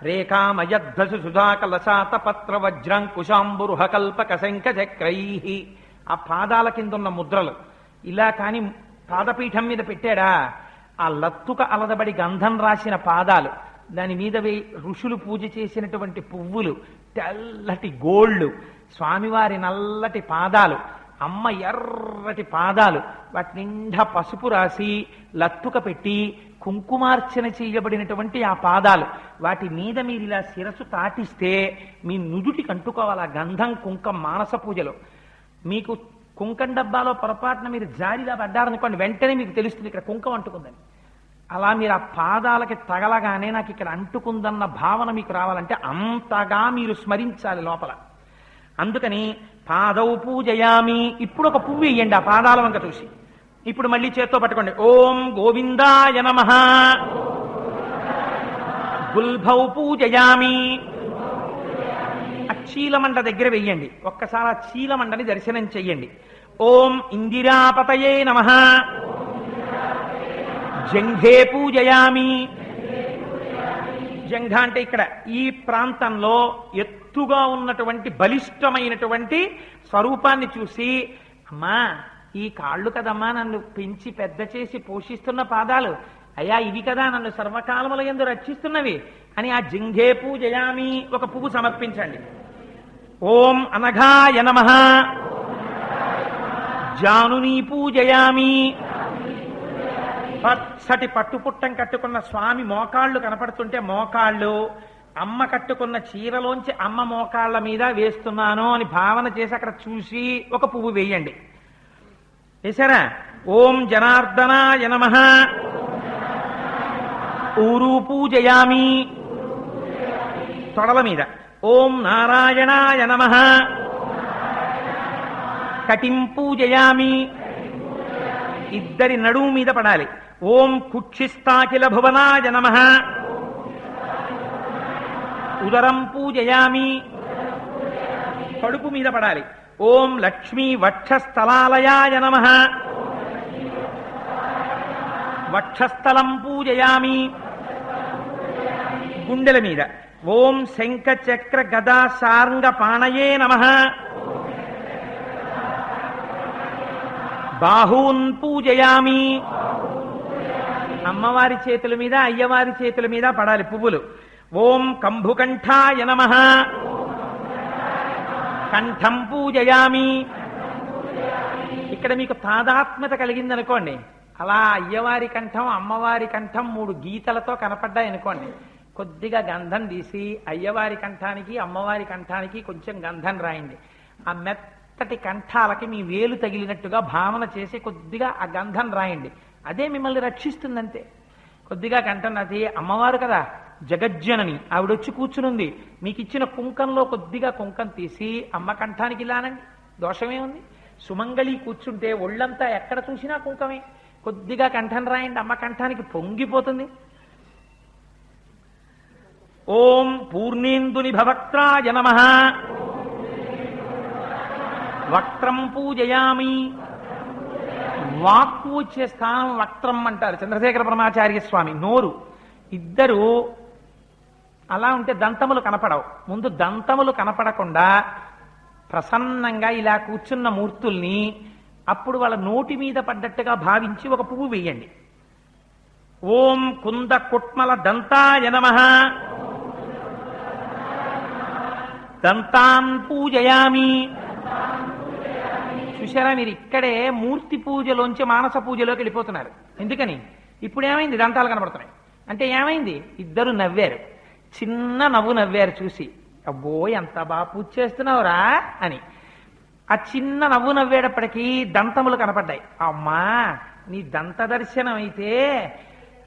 రేఖామయధ్వజ సుధాకలశాత పత్ర వజ్రాంకుశాంబురుహ కల్పక శంఖ చక్రై, ఆ పాదాల కింద ఉన్న ముద్రలు ఇలా కాని పాదపీఠం మీద పెట్టాడా ఆ లత్తుక అలదబడి గంధం రాసిన పాదాలు, దాని మీద ఋషులు పూజ చేసినటువంటి పువ్వులు, తెల్లటి గోళ్ళు, స్వామివారి నల్లటి పాదాలు, అమ్మ ఎర్రటి పాదాలు, వాటి నిండా పసుపు రాసి లత్తుక పెట్టి కుంకుమార్చన చేయబడినటువంటి ఆ పాదాలు, వాటి మీద మీరు ఇలా శిరసు తాటిస్తే మీ నుదుటి కంటుకోవాలి ఆ గంధం కుంకం. మానస పూజలో మీకు కుంకం డబ్బాలో పొరపాటున మీరు జారిలా పడ్డారనుకోండి, వెంటనే మీకు తెలుస్తుంది ఇక్కడ కుంకం అంటుకుందని. అలా మీరు ఆ పాదాలకి తగలగానే నాకు ఇక్కడ అంటుకుందన్న భావన మీకు రావాలంటే అంతగా మీరు స్మరించాలి లోపల. అందుకని పాదౌ పూజయామి. ఇప్పుడు ఒక పువ్వు వేయండి ఆ పాదాల వంక చూసి. ఇప్పుడు మళ్ళీ చేత్తో పట్టుకోండి. ఓం గోవిందాయ నమః. గుల్భౌ పూజయామి. ఆ చీలమండ దగ్గర వెయ్యండి. ఒక్కసారి ఆ చీలమండని దర్శనం చెయ్యండి. ఓం ఇందిరాపతయే నమః. జంఘే పూజయామి. జంఘ అంటే ఇక్కడ ఈ ప్రాంతంలో ఎత్తుగా ఉన్నటువంటి బలిష్టమైనటువంటి స్వరూపాన్ని చూసి, అమ్మా ఈ కాళ్ళు కదమ్మా నన్ను పెంచి పెద్ద చేసి పోషిస్తున్న పాదాలు, అయ్యా ఇవి కదా నన్ను సర్వకాలముల యందు రక్షిస్తున్నవి అని ఆ జింఘే పూజయామి ఒక పువ్వు సమర్పించండి. ఓం అనఘాయ నమః. జానునీ పూజయామి. పచ్చటి పట్టుపుట్టం కట్టుకున్న స్వామి మోకాళ్ళు కనపడుతుంటే మోకాళ్ళు అమ్మ కట్టుకున్న చీరలోంచి అమ్మ మోకాళ్ళ మీద వేస్తున్నాను అని భావన చేసి అక్కడ చూసి ఒక పువ్వు వేయండి. వేశారా? ఓం జనార్దనాయ నమః. ఊరు పూజయామి. తొడల మీద ఓం నారాయణాయ నమః. కటిం పూజయామి. ఇద్దరి నడుము మీద పడాలి. ఓం కుక్షిస్తాఖిల భువనాయ నమః. ఉదరం పూజయామి. కడుపు మీద పడాలి. ఓం లక్ష్మీ వక్షస్థలాలయాయ నమః. వక్షస్థలం పూజయామి. గుండెల మీద ఓం శంఖ చక్ర గదా శార్ంగ పాణయే నమః. బాహూన్ పూజయామి. అమ్మవారి చేతుల మీద అయ్యవారి చేతుల మీద పడాలి పువ్వులు. ఓం కంభుకంఠాయ నమః. కంఠం పూజయామి. ఇక్కడ మీకు తాదాత్మ్యత కలిగిందనుకోండి, అలా అయ్యవారి కంఠం అమ్మవారి కంఠం 3 గీతలతో కనపడ్డాయి అనుకోండి, కొద్దిగా గంధం తీసి అయ్యవారి కంఠానికి అమ్మవారి కంఠానికి కొంచెం గంధం రాయండి. ఆ మెత్తటి కంఠాలకి మీ వేలు తగిలినట్టుగా భావన చేసి కొద్దిగా ఆ గంధం రాయండి. అదే మిమ్మల్ని రక్షిస్తుందంతే. కొద్దిగా కంఠం అది అమ్మవారు కదా జగజ్జనని, ఆవిడొచ్చి కూర్చునుంది. మీకు ఇచ్చిన కుంకంలో కొద్దిగా కుంకం తీసి అమ్మ కంఠానికి ఇలానండి, దోషమే ఉంది. సుమంగళి కూర్చుంటే ఒళ్ళంతా ఎక్కడ చూసినా కుంకమే. కొద్దిగా కంఠం రాయండి, అమ్మ కంఠానికి పొంగిపోతుంది. ఓం పూర్ణేందుని భవక్త్రాయ నమః. వక్త్రం పూజయామి. వాక్కు వచ్చే స్థానం వక్త్రం అంటారు చంద్రశేఖర పరమాచార్య స్వామి. నోరు. ఇద్దరు అలా ఉంటే దంతములు కనపడవు. ముందు దంతములు కనపడకుండా ప్రసన్నంగా ఇలా కూర్చున్న మూర్తుల్ని అప్పుడు వాళ్ళ నోటి మీద పడ్డట్టుగా భావించి ఒక పువ్వు వేయండి. ఓం కుంద కుట్మల దంతాయ నమః. దంతాన్ పూజయామి. చూశారా, మీరు ఇక్కడే మూర్తి పూజలోంచి మానస పూజలోకి వెళ్ళిపోతున్నారు. ఎందుకని? ఇప్పుడు ఏమైంది? దంతాలు కనబడుతున్నాయి అంటే ఏమైంది? ఇద్దరు నవ్వారు, చిన్న నవ్వు నవ్వారు చూసి, అబ్బో ఎంత బాగా పూజ చేస్తున్నావురా అని. ఆ చిన్న నవ్వు నవ్వేటప్పటికీ దంతములు కనపడ్డాయి. అమ్మా నీ దంత దర్శనం అయితే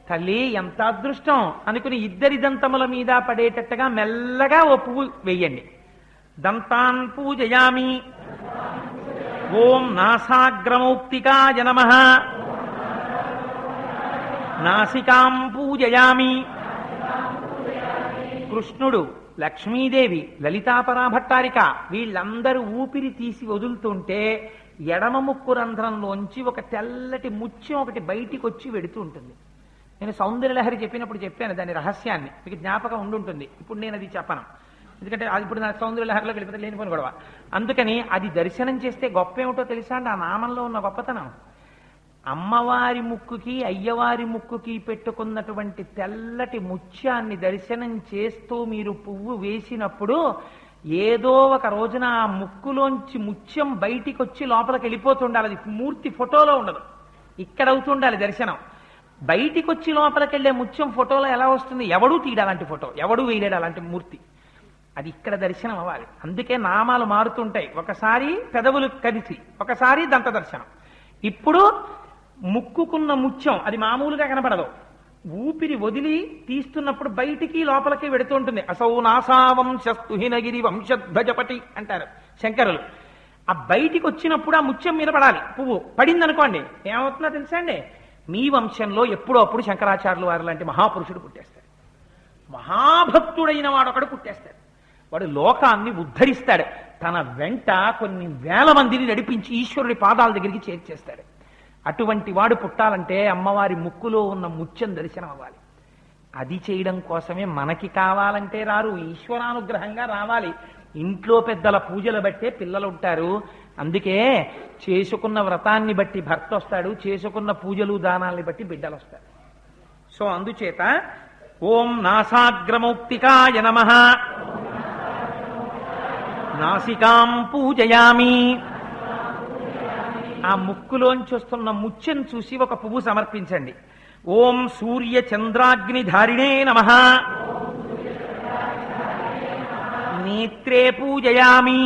తల్లి ఎంత అదృష్టం అనుకుని ఇద్దరి దంతముల మీద పడేటట్టుగా మెల్లగా ఓ పువ్వు వెయ్యండి. దంతాన్ పూజయామి. ఓం నాసాగ్రమౌక్తికాయ నమః. నాసికాం పూజయామి. కృష్ణుడు లక్ష్మీదేవి, లలితాపరా భట్టారిక వీళ్ళందరూ ఊపిరి తీసి వదులుతుంటే ఎడమ ముక్కు రంధ్రంలోంచి ఒక తెల్లటి ముత్యం ఒకటి బయటికి వచ్చి వెడుతూ ఉంటుంది. నేను సౌందర్యలహరి చెప్పినప్పుడు చెప్పాను దాని రహస్యాన్ని, మీకు జ్ఞాపకం ఉండుంటుంది. ఇప్పుడు నేను అది చెప్పను, ఎందుకంటే అది ఇప్పుడు నా సౌందర్యలహరిలో వెళ్ళిపోతే లేనిపోని గొడవ. అందుకని అది దర్శనం చేస్తే గొప్ప ఏమిటో తెలుసా అండి, ఆ నామంలో ఉన్న గొప్పతనం. అమ్మవారి ముక్కుకి అయ్యవారి ముక్కుకి పెట్టుకున్నటువంటి తెల్లటి ముత్యాన్ని దర్శనం చేస్తూ మీరు పువ్వు వేసినప్పుడు ఏదో ఒక రోజున ఆ ముక్కులోంచి ముత్యం బయటికి వచ్చి లోపలికి వెళ్ళిపోతుండాలి. అది మూర్తి ఫోటోలో ఉండదు, ఇక్కడ అవుతుండాలి దర్శనం. బయటికి వచ్చి లోపలికి వెళ్ళే ముత్యం ఫోటోలో ఎలా వస్తుంది? ఎవడూ తీయడు అలాంటి ఫోటో, ఎవడూ వేయలేడు అలాంటి మూర్తి. అది ఇక్కడ దర్శనం అవ్వాలి. అందుకే నామాలు మారుతుంటాయి, ఒకసారి పెదవులు కలిసి, ఒకసారి దంత దర్శనం. ఇప్పుడు ముక్కుకున్న ముత్యం అది మామూలుగా కనపడదు, ఊపిరి వదిలి తీస్తున్నప్పుడు బయటికి లోపలికి వెడుతూ ఉంటుంది. అసౌ నాసావంశస్తుహినగిరి వంశధ్వజపటి అంటారు శంకరులు. ఆ బయటికి వచ్చినప్పుడు ఆ ముత్యం మీద పడాలి. పువ్వు పడింది అనుకోండి ఏమవుతుందో తెలుసా అండి, మీ వంశంలో ఎప్పుడో అప్పుడు శంకరాచార్యులు వారు లాంటి మహాపురుషుడు పుట్టేస్తాడు, మహాభక్తుడైన వాడు ఒకడు పుట్టేస్తాడు. వాడు లోకాన్ని ఉద్ధరిస్తాడు, తన వెంట కొన్ని వేల మందిని నడిపించి ఈశ్వరుడి పాదాల దగ్గరికి చేర్చేస్తాడు. అటువంటి వాడు పుట్టాలంటే అమ్మవారి ముక్కులో ఉన్న ముత్యం దర్శనం అవ్వాలి. అది చేయడం కోసమే మనకి కావాలంటే రారు, ఈశ్వరానుగ్రహంగా రావాలి. ఇంట్లో పెద్దల పూజలు బట్టే పిల్లలు ఉంటారు. అందుకే చేసుకున్న వ్రతాన్ని బట్టి భర్త వస్తాడు, చేసుకున్న పూజలు దానాల్ని బట్టి బిడ్డలు వస్తారు. సో అందుచేత ఓం నాసాగ్రమౌక్తికాయ నమః నాసికాం పూజయామి. ఆ ముక్కులోంచి వస్తున్న ముత్యం చూసి ఒక పువ్వు సమర్పించండి. ఓం సూర్య చంద్రాగ్నిధారిణే నమః నేత్రే పూజయామి.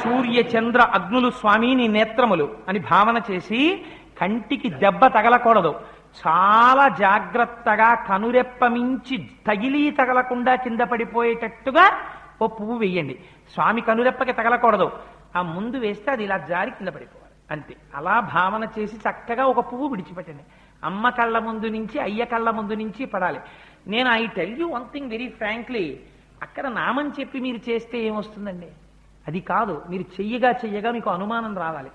సూర్య చంద్ర అగ్నులు స్వామి నీ నేత్రములు అని భావన చేసి కంటికి దెబ్బ తగలకూడదు, చాలా జాగ్రత్తగా కనురెప్ప మించి తగిలి తగలకుండా కింద పడిపోయేటట్టుగా ఓ పువ్వు వేయండి. స్వామి కనురెప్పకి తగలకూడదు, ఆ ముందు వేస్తే అది ఇలా జారి కింద పడిపోవాలి అంతే. అలా భావన చేసి చక్కగా ఒక పువ్వు విడిచిపెట్టండి. అమ్మ కళ్ళ ముందు నుంచి అయ్య కళ్ళ ముందు నుంచి పడాలి. నేను I tell you one thing very frankly, అక్కడ నామం చెప్పి మీరు చేస్తే ఏమొస్తుందండి? అది కాదు, మీరు చెయ్యగా మీకు అనుమానం రావాలి.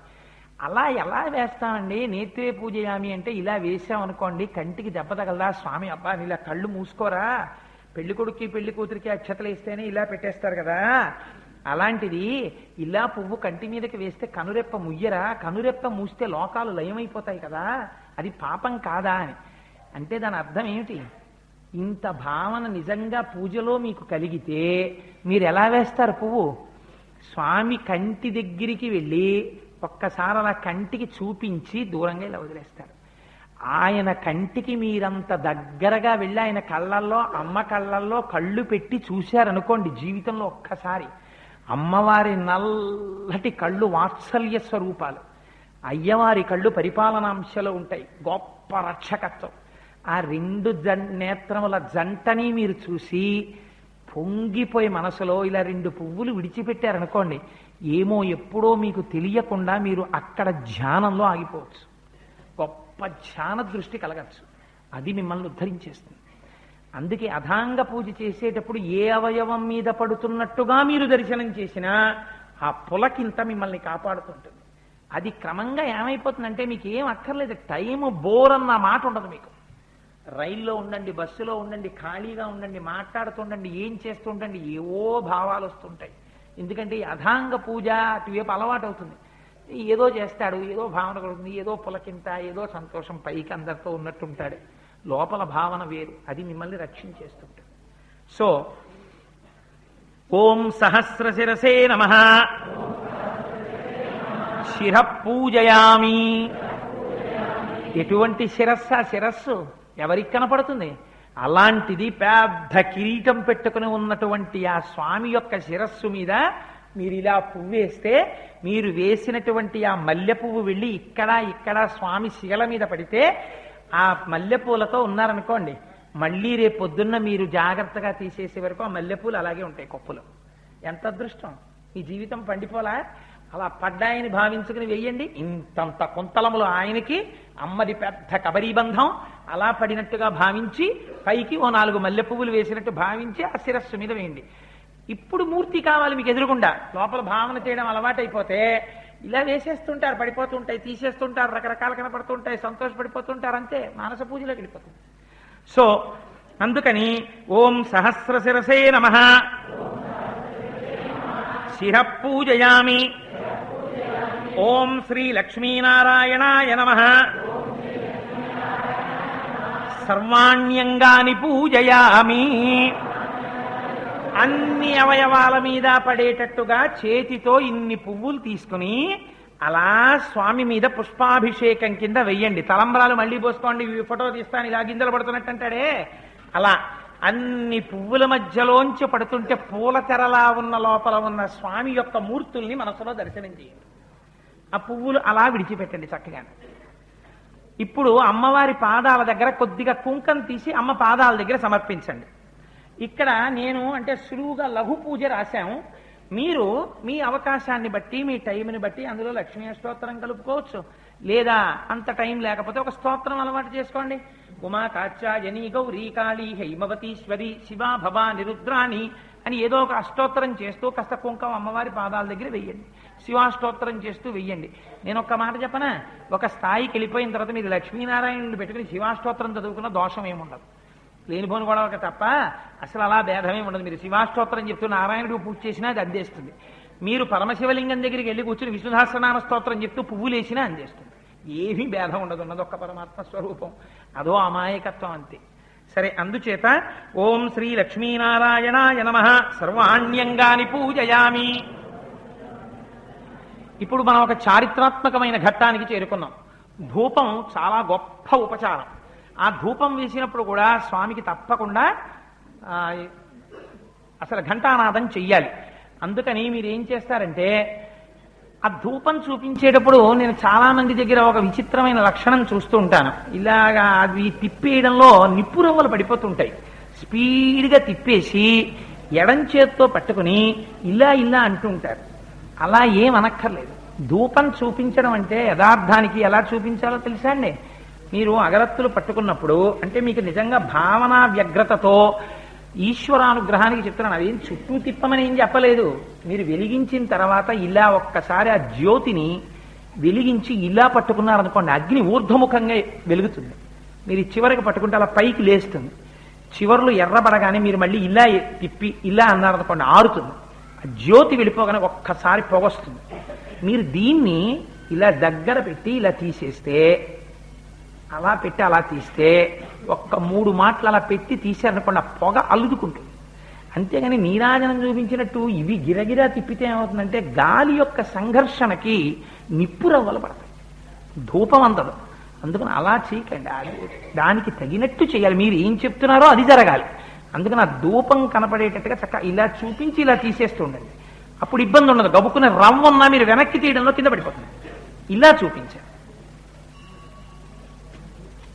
అలా ఎలా వేస్తామండి? నేత్రే పూజయామి అంటే ఇలా వేసామనుకోండి, కంటికి దెబ్బ తగలదా? స్వామి అబ్బా ఇలా కళ్ళు మూసుకోరా, పెళ్లి కొడుక్కి పెళ్లి కూతురికి అక్షతలు వేస్తేనే ఇలా పెట్టేస్తారు కదా, అలాంటిది ఇలా పువ్వు కంటి మీదకి వేస్తే కనురెప్ప ముయ్యరా? కనురెప్ప మూస్తే లోకాలు లయమైపోతాయి కదా, అది పాపం కాదా అని. అంటే దాని అర్థం ఏమిటి? ఇంత భావన నిజంగా పూజలో మీకు కలిగితే మీరు ఎలా వేస్తారు పువ్వు? స్వామి కంటి దగ్గరికి వెళ్ళి ఒక్కసారి అలా కంటికి చూపించి దూరంగా ఇలా వదిలేస్తారు. ఆయన కంటికి మీరంత దగ్గరగా వెళ్ళి ఆయన కళ్ళల్లో, అమ్మ కళ్ళల్లో కళ్ళు పెట్టి చూశారనుకోండి జీవితంలో ఒక్కసారి, అమ్మవారి నల్లటి కళ్ళు వాత్సల్య స్వరూపాలు, అయ్యవారి కళ్ళు పరిపాలనాంశలో ఉంటాయి, గొప్ప రక్షకత్వం. ఆ రెండు నేత్రముల జంటని మీరు చూసి పొంగిపోయి మనసులో ఇలా రెండు పువ్వులు విడిచిపెట్టారనుకోండి, ఏమో ఎప్పుడో మీకు తెలియకుండా మీరు అక్కడ ధ్యానంలో ఆగిపోవచ్చు, గొప్ప ధ్యాన దృష్టి కలగచ్చు, అది మిమ్మల్ని ఉద్ధరించేస్తుంది. అందుకే అధాంగ పూజ చేసేటప్పుడు ఏ అవయవం మీద పడుతున్నట్టుగా మీరు దర్శనం చేసినా ఆ పులకింత మిమ్మల్ని కాపాడుతుంటుంది. అది క్రమంగా ఏమైపోతుందంటే మీకు ఏం అక్కర్లేదు, టైము బోర్ అన్న మాట ఉండదు. మీకు రైల్లో ఉండండి, బస్సులో ఉండండి, ఖాళీగా ఉండండి, మాట్లాడుతుండండి, ఏం చేస్తుండండి, ఏవో భావాలు వస్తుంటాయి. ఎందుకంటే ఈ అధాంగ పూజ అటువైపు అలవాటు అవుతుంది. ఏదో చేస్తాడు, ఏదో భావన కలుగుతుంది, ఏదో పులకింత, ఏదో సంతోషం, పైకి అందరితో ఉన్నట్టుంటాడు, లోపల భావన వేరు, అది మిమ్మల్ని రక్షించేస్తుంటుంది. సో ఓం సహస్రశిరసే నమః శిర పూజయామి. ఎటువంటి శిరస్సు ఎవరికి కనపడుతుంది? అలాంటిది పెద్ద కిరీటం పెట్టుకుని ఉన్నటువంటి ఆ స్వామి యొక్క శిరస్సు మీద మీరు ఇలా పువ్వు వేస్తే, మీరు వేసినటువంటి ఆ మల్లె పువ్వు వెళ్ళి ఇక్కడ స్వామి శిల మీద పడితే, ఆ మల్లెపూలతో ఉన్నారనుకోండి, మళ్ళీ రేపు పొద్దున్న మీరు జాగ్రత్తగా తీసేసే వరకు ఆ మల్లెపూలు అలాగే ఉంటాయి కొప్పులో. ఎంత అదృష్టం! ఈ జీవితం పండిపోలా? అలా పడ్డాయని భావించుకుని వెయ్యండి. ఇంతంత కుంతలములు ఆయనకి, అమ్మది పెద్ద కబరీబంధం, అలా పడినట్టుగా భావించి పైకి ఓ 4 మల్లె పువ్వులు వేసినట్టు భావించి ఆ శిరస్సు మీద వేయండి. ఇప్పుడు మూర్తి కావాలి మీకు ఎదురుగుండా. లోపల భావన చేయడం అలవాటైపోతే ఇలా వేసేస్తుంటారు, పడిపోతుంటాయి, తీసేస్తుంటారు, రకరకాలు కనపడుతుంటాయి, సంతోషపడిపోతుంటారు, అంతే మానస పూజలోకి వెళ్ళిపోతుంది. సో అందుకని ఓం సహస్ర శిరసే నమః శిర పూజయామి, ఓం శ్రీ లక్ష్మీనారాయణాయ నమః సర్వాణ్యంగాని పూజయామి. అన్ని అవయవాల మీద పడేటట్టుగా చేతితో ఇన్ని పువ్వులు తీసుకుని అలా స్వామి మీద పుష్పాభిషేకం కింద వెయ్యండి. తలంబ్రాలు మళ్ళీ పోసుకోండి, ఫోటో తీస్తాను ఇలా గింజలు పడుతున్నట్టు అంటాడే అలా అన్ని పువ్వుల మధ్యలోంచి పడుతుంటే పూల తెరలా ఉన్న లోపల ఉన్న స్వామి యొక్క మూర్తుల్ని మనసులో దర్శనం చేయండి. ఆ పువ్వులు అలా విడిచిపెట్టండి చక్కగా. ఇప్పుడు అమ్మవారి పాదాల దగ్గర కొద్దిగా కుంకం తీసి అమ్మ పాదాల దగ్గర సమర్పించండి. ఇక్కడ నేను అంటే సులువుగా లఘు పూజ రాశాము. మీరు మీ అవకాశాన్ని బట్టి మీ టైంని బట్టి అందులో లక్ష్మీ స్తోత్రం కలుపుకోవచ్చు, లేదా అంత టైం లేకపోతే ఒక స్తోత్రం అలవాటు చేసుకోండి. ఉమా కాచాయని గౌరీ కాళీ హైమవతీశ్వరి శివా భవాని రుద్రాణి అని ఏదో ఒక అష్టోత్తరం చేస్తూ కాస్త కుంకం అమ్మవారి పాదాల దగ్గర వెయ్యండి, శివాష్టోత్తరం చేస్తూ వెయ్యండి. నేను ఒక్క మాట చెప్పనా, ఒక స్థాయికి వెళ్ళిపోయిన తర్వాత మీరు లక్ష్మీనారాయణుడు పెట్టుకుని శివాష్టోత్తరం చదువుకున్న దోషం ఏముండదు, లేనిపోని గొడవక తప్ప అసలు అలా భేదమే ఉండదు. మీరు శివాష్టోత్తరం చెప్తూ నారాయణుడు పూజ చేసినా అది అందేస్తుంది. మీరు పరమశివలింగం దగ్గరికి వెళ్ళి కూర్చుని విష్ణుసహస్రనామ స్తోత్రం చెప్తూ పువ్వులేసినా అందేస్తుంది. ఏమీ భేదం ఉండదు, ఉన్నది ఒక్క పరమాత్మ స్వరూపం, అదో అమాయకత్వం అంతే. సరే, అందుచేత ఓం శ్రీ లక్ష్మీనారాయణాయ నమః సర్వాణ్యంగాని పూజయామి. ఇప్పుడు మనం ఒక చారిత్రాత్మకమైన ఘట్టానికి చేరుకున్నాం. ధూపం చాలా గొప్ప ఉపచారం. ఆ ధూపం వేసినప్పుడు కూడా స్వామికి తప్పకుండా అసలు ఘంటానాదం చెయ్యాలి. అందుకని మీరు ఏం చేస్తారంటే ఆ ధూపం చూపించేటప్పుడు నేను చాలా మంది దగ్గర ఒక విచిత్రమైన లక్షణం చూస్తూ ఉంటాను. ఇలాగా అది తిప్పేయడంలో నిప్పు రవ్వలు పడిపోతుంటాయి. స్పీడ్గా తిప్పేసి ఎడం చేత్తో పట్టుకుని ఇలా ఇలా అంటూ ఉంటారు. అలా ఏం అనక్కర్లేదు. ధూపం చూపించడం అంటే యథార్థానికి ఎలా చూపించాలో తెలుసా అండి? మీరు అగరత్తులు పట్టుకున్నప్పుడు అంటే మీకు నిజంగా భావనా వ్యగ్రతతో ఈశ్వరానుగ్రహానికి చెప్తున్నాను. అదేం చుట్టూ తిప్పమని ఏం చెప్పలేదు. మీరు వెలిగించిన తర్వాత ఇలా ఒక్కసారి ఆ జ్యోతిని వెలిగించి ఇలా పట్టుకున్నారనుకోండి, అగ్ని ఊర్ధ్వముఖంగా వెలుగుతుంది. మీరు చివరికి పట్టుకుంటే అలా పైకి లేస్తుంది. చివర్లు ఎర్రబడగానే మీరు మళ్ళీ ఇలా తిప్పి ఇలా అన్నారనుకోండి, ఆరుతుంది. ఆ జ్యోతి వెళ్ళిపోగానే ఒక్కసారి పొగొస్తుంది. మీరు దీన్ని ఇలా దగ్గర పెట్టి ఇలా తీసేస్తే, అలా పెట్టి అలా తీస్తే ఒక్క 3 మాటలు అలా పెట్టి తీశారనుకోండి, ఆ పొగ అల్లుదుకుంటుంది. అంతేగాని నీరాజనం చూపించినట్టు ఇవి గిరగిరా తిప్పితే ఏమవుతుందంటే గాలి యొక్క సంఘర్షణకి నిప్పు రవ్వలు పడతాయి, ధూపం అందదు. అందుకని అలా చేయకండి, దానికి తగినట్టు చేయాలి. మీరు ఏం చెప్తున్నారో అది జరగాలి. అందుకని ఆ ధూపం కనపడేటట్టుగా చక్కగా ఇలా చూపించి ఇలా తీసేస్తూ ఉండండి. అప్పుడు ఇబ్బంది ఉండదు. గబుక్కునే రవ్వ ఉన్నా మీరు వెనక్కి తీయడంలో కింద పడిపోతుంది. ఇలా చూపించాలి.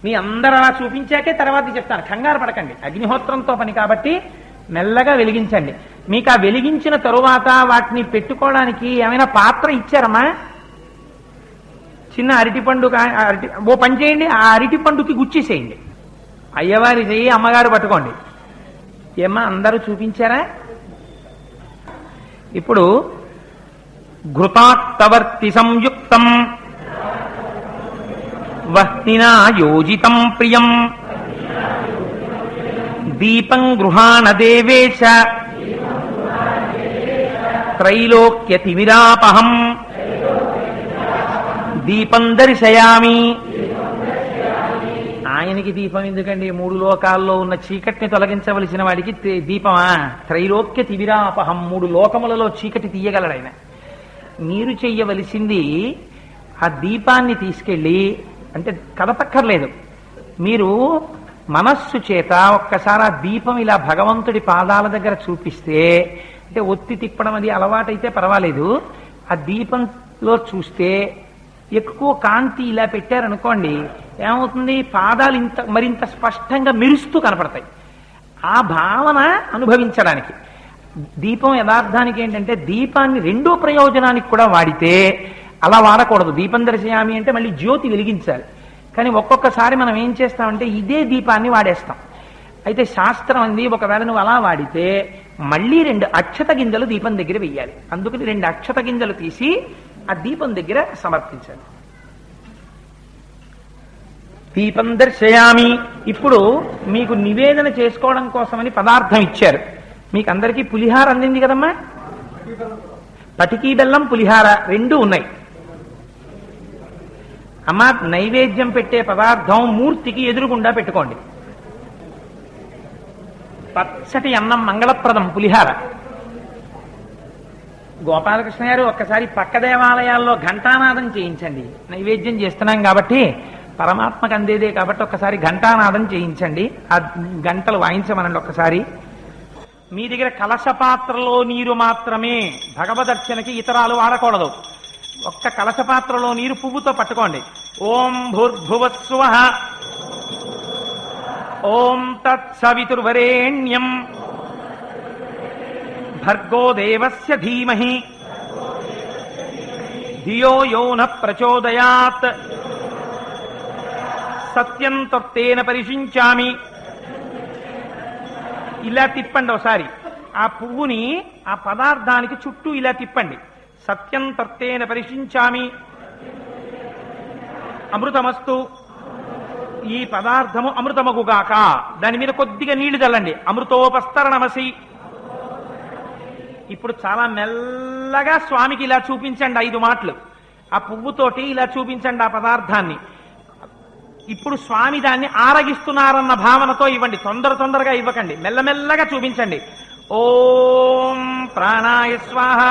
మీ అందరూ అలా చూపించాకే తర్వాత చెప్తాను, కంగారు పడకండి. అగ్నిహోత్రంతో పని కాబట్టి మెల్లగా వెలిగించండి. మీకు ఆ వెలిగించిన తరువాత వాటిని పెట్టుకోవడానికి ఏమైనా పాత్ర ఇచ్చారమ్మా? చిన్న అరటిపండు ఓ పని చేయండి, ఆ అరటిపండుకి గుచ్చేసేయండి. అయ్యవారి చెయ్యి అమ్మగారు పట్టుకోండి. ఏమ్మా అందరూ చూపించారా? ఇప్పుడు ఘృతాక్తవర్తి సంయుక్తం వహ్నినా యోజితం ప్రియం దీపం గృహాణ దేవేశ త్రైలోక్యతిమిరాపహం దీపం దర్శయామి. ఆయనకి దీపం ఎందుకండి? 3 లోకాల్లో ఉన్న చీకటిని తొలగించవలసిన వాడికి దీపమా? త్రైలోక్య తిమిరాపహం, 3 లోకములలో చీకటి తీయగలడు ఆయన. మీరు చెయ్యవలసింది ఆ దీపాన్ని తీసుకెళ్ళి, అంటే కదపక్కర్లేదు, మీరు మనస్సు చేత ఒక్కసారి ఆ దీపం ఇలా భగవంతుడి పాదాల దగ్గర చూపిస్తే, అంటే ఒత్తి తిప్పడం అది అలవాటైతే పర్వాలేదు, ఆ దీపంలో చూస్తే ఎక్కువ కాంతి ఇలా పెట్టారనుకోండి, ఏమవుతుంది? పాదాలు మరింత స్పష్టంగా మెరుస్తూ కనపడతాయి. ఆ భావన అనుభవించడానికి దీపం యథార్థానికి ఏంటంటే దీపాన్ని 2వ ప్రయోజనానికి కూడా వాడితే అలా వాడకూడదు. దీపం దర్శయామి అంటే మళ్ళీ జ్యోతి వెలిగించాలి. కానీ ఒక్కొక్కసారి మనం ఏం చేస్తామంటే ఇదే దీపాన్ని వాడేస్తాం. అయితే శాస్త్రం అంది ఒకవేళ నువ్వు అలా వాడితే మళ్ళీ 2 అక్షత గింజలు దీపం దగ్గర వెయ్యాలి. అందుకని 2 అక్షత గింజలు తీసి ఆ దీపం దగ్గర సమర్పించాలి. దీపం దర్శయామి. ఇప్పుడు మీకు నివేదన చేసుకోవడం కోసమని పదార్థం ఇచ్చారు. మీకు అందరికీ పులిహార అందింది కదమ్మా. పటికీ బెల్లం పులిహార 2 ఉన్నాయి. అమ్మా, నైవేద్యం పెట్టే పదార్థం మూర్తికి ఎదురుగుండా పెట్టుకోండి. పచ్చటి అన్నం మంగళప్రదం పులిహార. గోపాలకృష్ణ గారు ఒక్కసారి పక్క దేవాలయాల్లో ఘంటానాదం చేయించండి. నైవేద్యం చేస్తున్నాం కాబట్టి పరమాత్మకు అందేదే కాబట్టి ఒక్కసారి ఘంటానాదం చేయించండి. ఆ గంటలు వాయించమనండి ఒక్కసారి. మీ దగ్గర కలశ పాత్రలో నీరు మాత్రమే, భగవదర్చనకి ఇతరాలు వాడకూడదు. ఒక్క కలశ పాత్రలో నీరు పువ్వుతో పట్టుకోండి. ఓం భూర్భువస్సువః ఓం తత్సవితుర్వరేణ్యం భర్గో దేవస్య ధీమహి ధియో యో న ప్రచోదయాత్ సత్యం తత్తేన పరిశించామి. ఇలా తిప్పండి ఒకసారి. ఆ పువ్వుని ఆ పదార్థానికి చుట్టూ ఇలా తిప్పండి. సత్యం తత్తేన పరిశించామి. అమృతమస్తు. ఈ పదార్థము అమృతమగుగాక. దాని మీద కొద్దిగా నీళ్లు చల్లండి. అమృతోపస్తరణమసి. ఇప్పుడు చాలా మెల్లగా స్వామికి ఇలా చూపించండి 5 మాటలు. ఆ పువ్వుతోటి ఇలా చూపించండి ఆ పదార్థాన్ని. ఇప్పుడు స్వామి దాన్ని ఆరగిస్తున్నారన్న భావనతో ఇవ్వండి. తొందరగా ఇవ్వకండి, మెల్లమెల్లగా చూపించండి. ఓం ప్రాణాయ స్వాహ.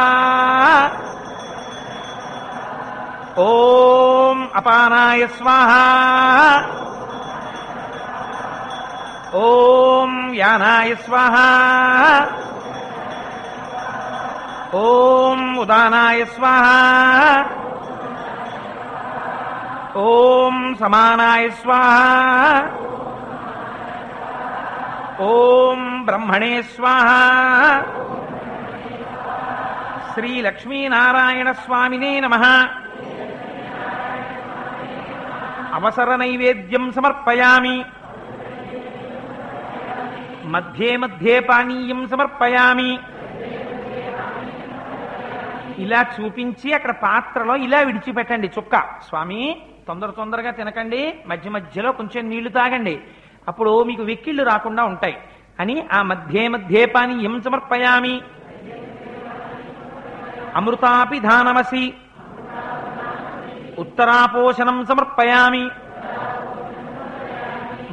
ఓం అపానాయ స్వాహ. ఓం యానాయ స్వాహ. ఓం ఉదానాయ స్వాహ. ఓం సమానాయ స్వాహ. ఓం బ్రహ్మణే స్వాహ. శ్రీ లక్ష్మీనారాయణ స్వామినే నమః. అవసర నైవేద్యం సమర్పయామి. మధ్యే మధ్యే పానీయం సమర్పయామి. ఇలా చూపించి అక్కడ పాత్రలో ఇలా విడిచిపెట్టండి చుక్క. స్వామి తొందరగా తినకండి, మధ్య మధ్యలో కొంచెం నీళ్లు తాగండి, అప్పుడు మీకు వెక్కిళ్ళు రాకుండా ఉంటాయి అని ఆ మధ్యే మధ్యే పానీయం సమర్పయామి. అమృతాపి ధానమసి. ఉత్తరాపోషణం సమర్పయామి.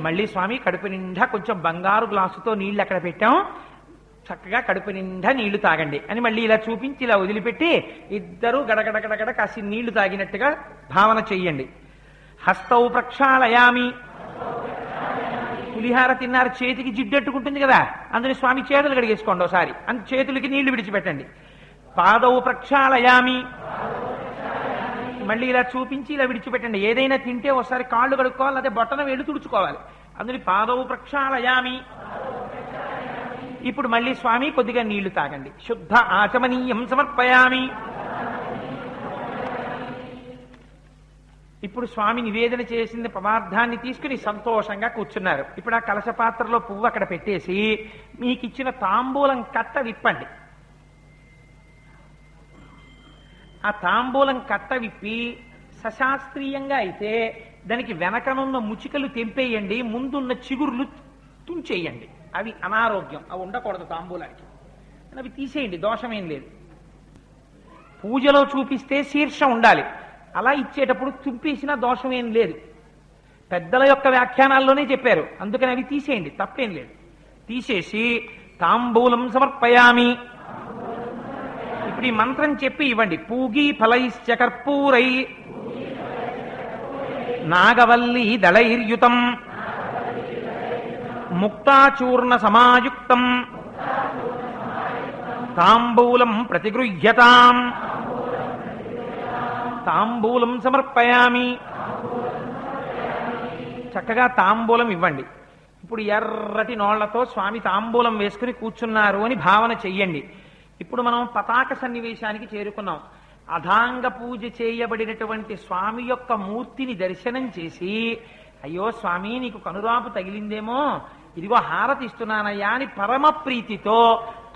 మళ్ళీ స్వామి కడుపు నిండా కొంచెం బంగారు గ్లాసుతో నీళ్లు అక్కడ పెట్టాం, చక్కగా కడుపు నిండా నీళ్లు తాగండి అని మళ్ళీ ఇలా చూపించి ఇలా వదిలిపెట్టి ఇద్దరు గడగడగడగడ కాసి నీళ్లు తాగినట్టుగా భావన చెయ్యండి. హస్తౌ ప్రక్షాళయామి. పులిహార తిన్నారు, చేతికి జిడ్డెట్టుకుంటుంది కదా, అందుని స్వామి చేతులు కడిగేసుకోండి ఒకసారి. అంత చేతులకి నీళ్లు విడిచిపెట్టండి. పాదౌ ప్రక్షాళయామి. మళ్ళీ ఇలా చూపించి ఇలా విడిచిపెట్టండి. ఏదైనా తింటే ఒకసారి కాళ్ళు కడుక్కోవాలి, అదే బొట్టన వేళ్ళు తుడుచుకోవాలి. అందుని పాదౌ ప్రక్షాళయామి. ఇప్పుడు మళ్ళీ స్వామి కొద్దిగా నీళ్లు తాగండి. శుద్ధ ఆచమనీయం సమర్పయామి. ఇప్పుడు స్వామి నివేదన చేసిన పదార్థాన్ని తీసుకుని సంతోషంగా కూర్చున్నారు. ఇప్పుడు ఆ కలశ పాత్రలో పువ్వు అక్కడ పెట్టేసి మీకు ఇచ్చిన తాంబూలం కట్ట విప్పండి. ఆ తాంబూలం కట్ట విప్పి సశాస్త్రీయంగా అయితే దానికి వెనకనున్న ముచికలు తెంపేయండి, ముందున్న చిగుర్లు తుంచేయండి. అవి అనారోగ్యం, అవి ఉండకూడదు తాంబూలానికి. అవి తీసేయండి, దోషమేం లేదు. పూజలో చూపిస్తే శీర్షం ఉండాలి, అలా ఇచ్చేటప్పుడు తుంపేసినా దోషమేం లేదు. పెద్దల యొక్క వ్యాఖ్యానాల్లోనే చెప్పారు, అందుకని అవి తీసేయండి, తప్పేం లేదు. తీసేసి తాంబూలం సమర్పయామి. ఇప్పుడు ఈ మంత్రం చెప్పి ఇవ్వండి. పూగి ఫలైశ్చ కర్పూరై నాగవల్లి దళైర్యుతం ముక్తాచూర్ణ సమాయుక్తం తాంబూలం ప్రతిగృహ్యతాం. తాంబూలం సమర్పయామి. చక్కగా తాంబూలం ఇవ్వండి. ఇప్పుడు ఎర్రటి నోళ్లతో స్వామి తాంబూలం వేసుకుని కూర్చున్నారు అని భావన చెయ్యండి. ఇప్పుడు మనం పతాక సన్నివేశానికి చేరుకున్నాం. అధాంగ పూజ చేయబడినటువంటి స్వామి యొక్క మూర్తిని దర్శనం చేసి, అయ్యో స్వామి నీకు కనురాపు తగిలిందేమో, ఇదిగో హారతి ఇస్తున్నానయ్యా అని పరమ ప్రీతితో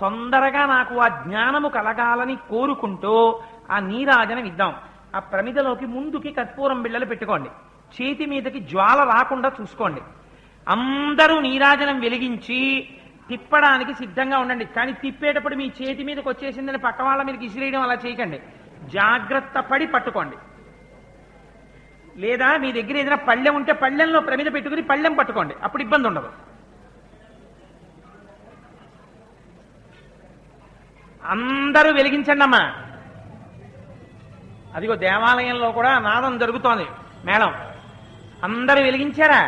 తొందరగా నాకు ఆ జ్ఞానము కలగాలని కోరుకుంటూ ఆ నీరాజనం ఇద్దాం. ఆ ప్రమిదలోకి ముందుకి కర్పూరం బిళ్ళలు పెట్టుకోండి, చేతి మీదకి జ్వాల రాకుండా చూసుకోండి. అందరూ నీరాజనం వెలిగించి తిప్పడానికి సిద్ధంగా ఉండండి. కానీ తిప్పేటప్పుడు మీ చేతి మీదకి వచ్చేసిందని పక్క వాళ్ళ మీదకి ఇసిరేయడం అలా చేయకండి. జాగ్రత్త పడి పట్టుకోండి. లేదా మీ దగ్గర ఏదైనా పళ్ళెం ఉంటే పళ్ళెంలో ప్రమిద పెట్టుకుని పళ్ళెం పట్టుకోండి, అప్పుడు ఇబ్బంది ఉండదు. అందరూ వెలిగించండి అమ్మా. అదిగో దేవాలయంలో కూడా నాదం జరుగుతోంది, మేడం. అందరూ వెలిగించారా?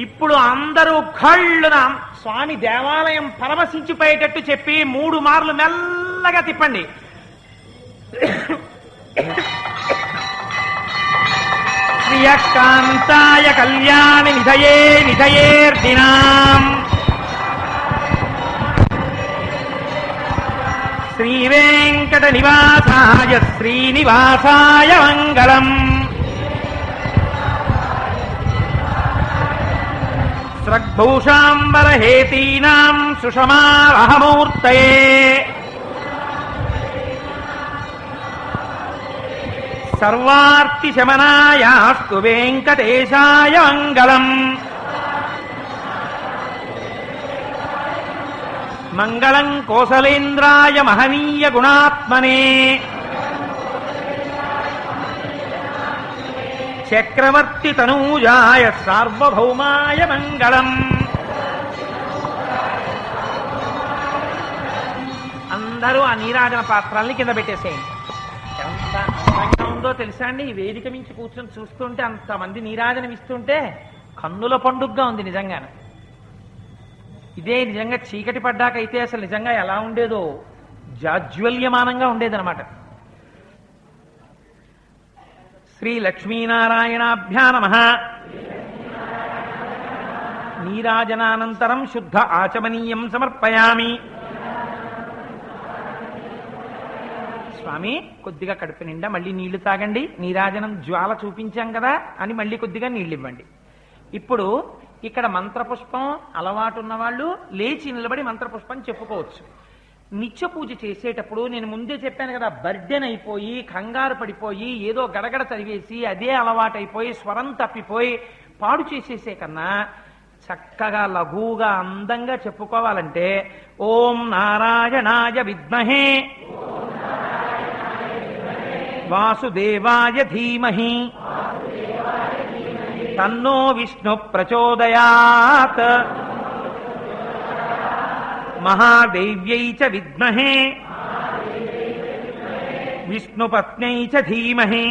ఇప్పుడు అందరూ కళ్ళున స్వామి దేవాలయం పరవశించిపోయేటట్టు చెప్పి 3 మార్లు మెల్లగా తిప్పండి. శ్రియకాంతాయ కళ్యాణి నిధయే నిధయేర్దినాం శ్రీవేంకట నివాసాయ శ్రీనివాసాయ మంగళం. స్రగ్భూషాంబరహేతీనాం సుషమావహమూర్తయే సర్వార్తిశమనాయాస్తు వెంకటేశాయ మంగళం. మంగళం కోసలేంద్రాయ మహనీయ గుణాత్మనే చక్రవర్తి తనూజాయ సార్వభౌమాయ మంగళం. అందరూ ఆ నీరాజన పాత్రల్ని కింద పెట్టేసేయండి. ఎంత అందంగా ఉందో తెలుసా అండి? ఈ వేదిక మించి కూర్చొని చూస్తుంటే, అంతమంది నీరాజనం ఇస్తుంటే కన్నుల పండుగగా ఉంది నిజంగానే. ఇదే నిజంగా చీకటి పడ్డాకైతే అసలు నిజంగా ఎలా ఉండేదో, జాజ్వల్యమానంగా ఉండేదన్నమాట. శ్రీ లక్ష్మీనారాయణాభ్యా నమః. నీరాజనానంతరం శుద్ధ ఆచమనీయం సమర్పయామి. స్వామి కొద్దిగా కడుపు నిండా మళ్ళీ నీళ్లు తాగండి, నీరాజనం జ్వాల చూపించాం కదా అని మళ్ళీ కొద్దిగా నీళ్ళు ఇవ్వండి. ఇప్పుడు ఇక్కడ మంత్రపుష్పం అలవాటు ఉన్న వాళ్ళు లేచి నిలబడి మంత్రపుష్పం చెప్పుకోవచ్చు. నిత్య పూజ చేసేటప్పుడు నేను ముందే చెప్పాను కదా, బర్డెన్ అయిపోయి కంగారు పడిపోయి ఏదో గడగడ చదివేసి అదే అలవాటైపోయి స్వరం తప్పిపోయి పాడు చేసేసే కన్నా చక్కగా లఘువుగా అందంగా చెప్పుకోవాలంటే ఓం నారాయణాయ విద్మహే వాసుదేవాయ ధీమహి తన్నో విష్ణు ప్రచోదయాత్ మహాదేవ్యై చ విద్మహే విష్ణుపత్న్యై చ ధీమహి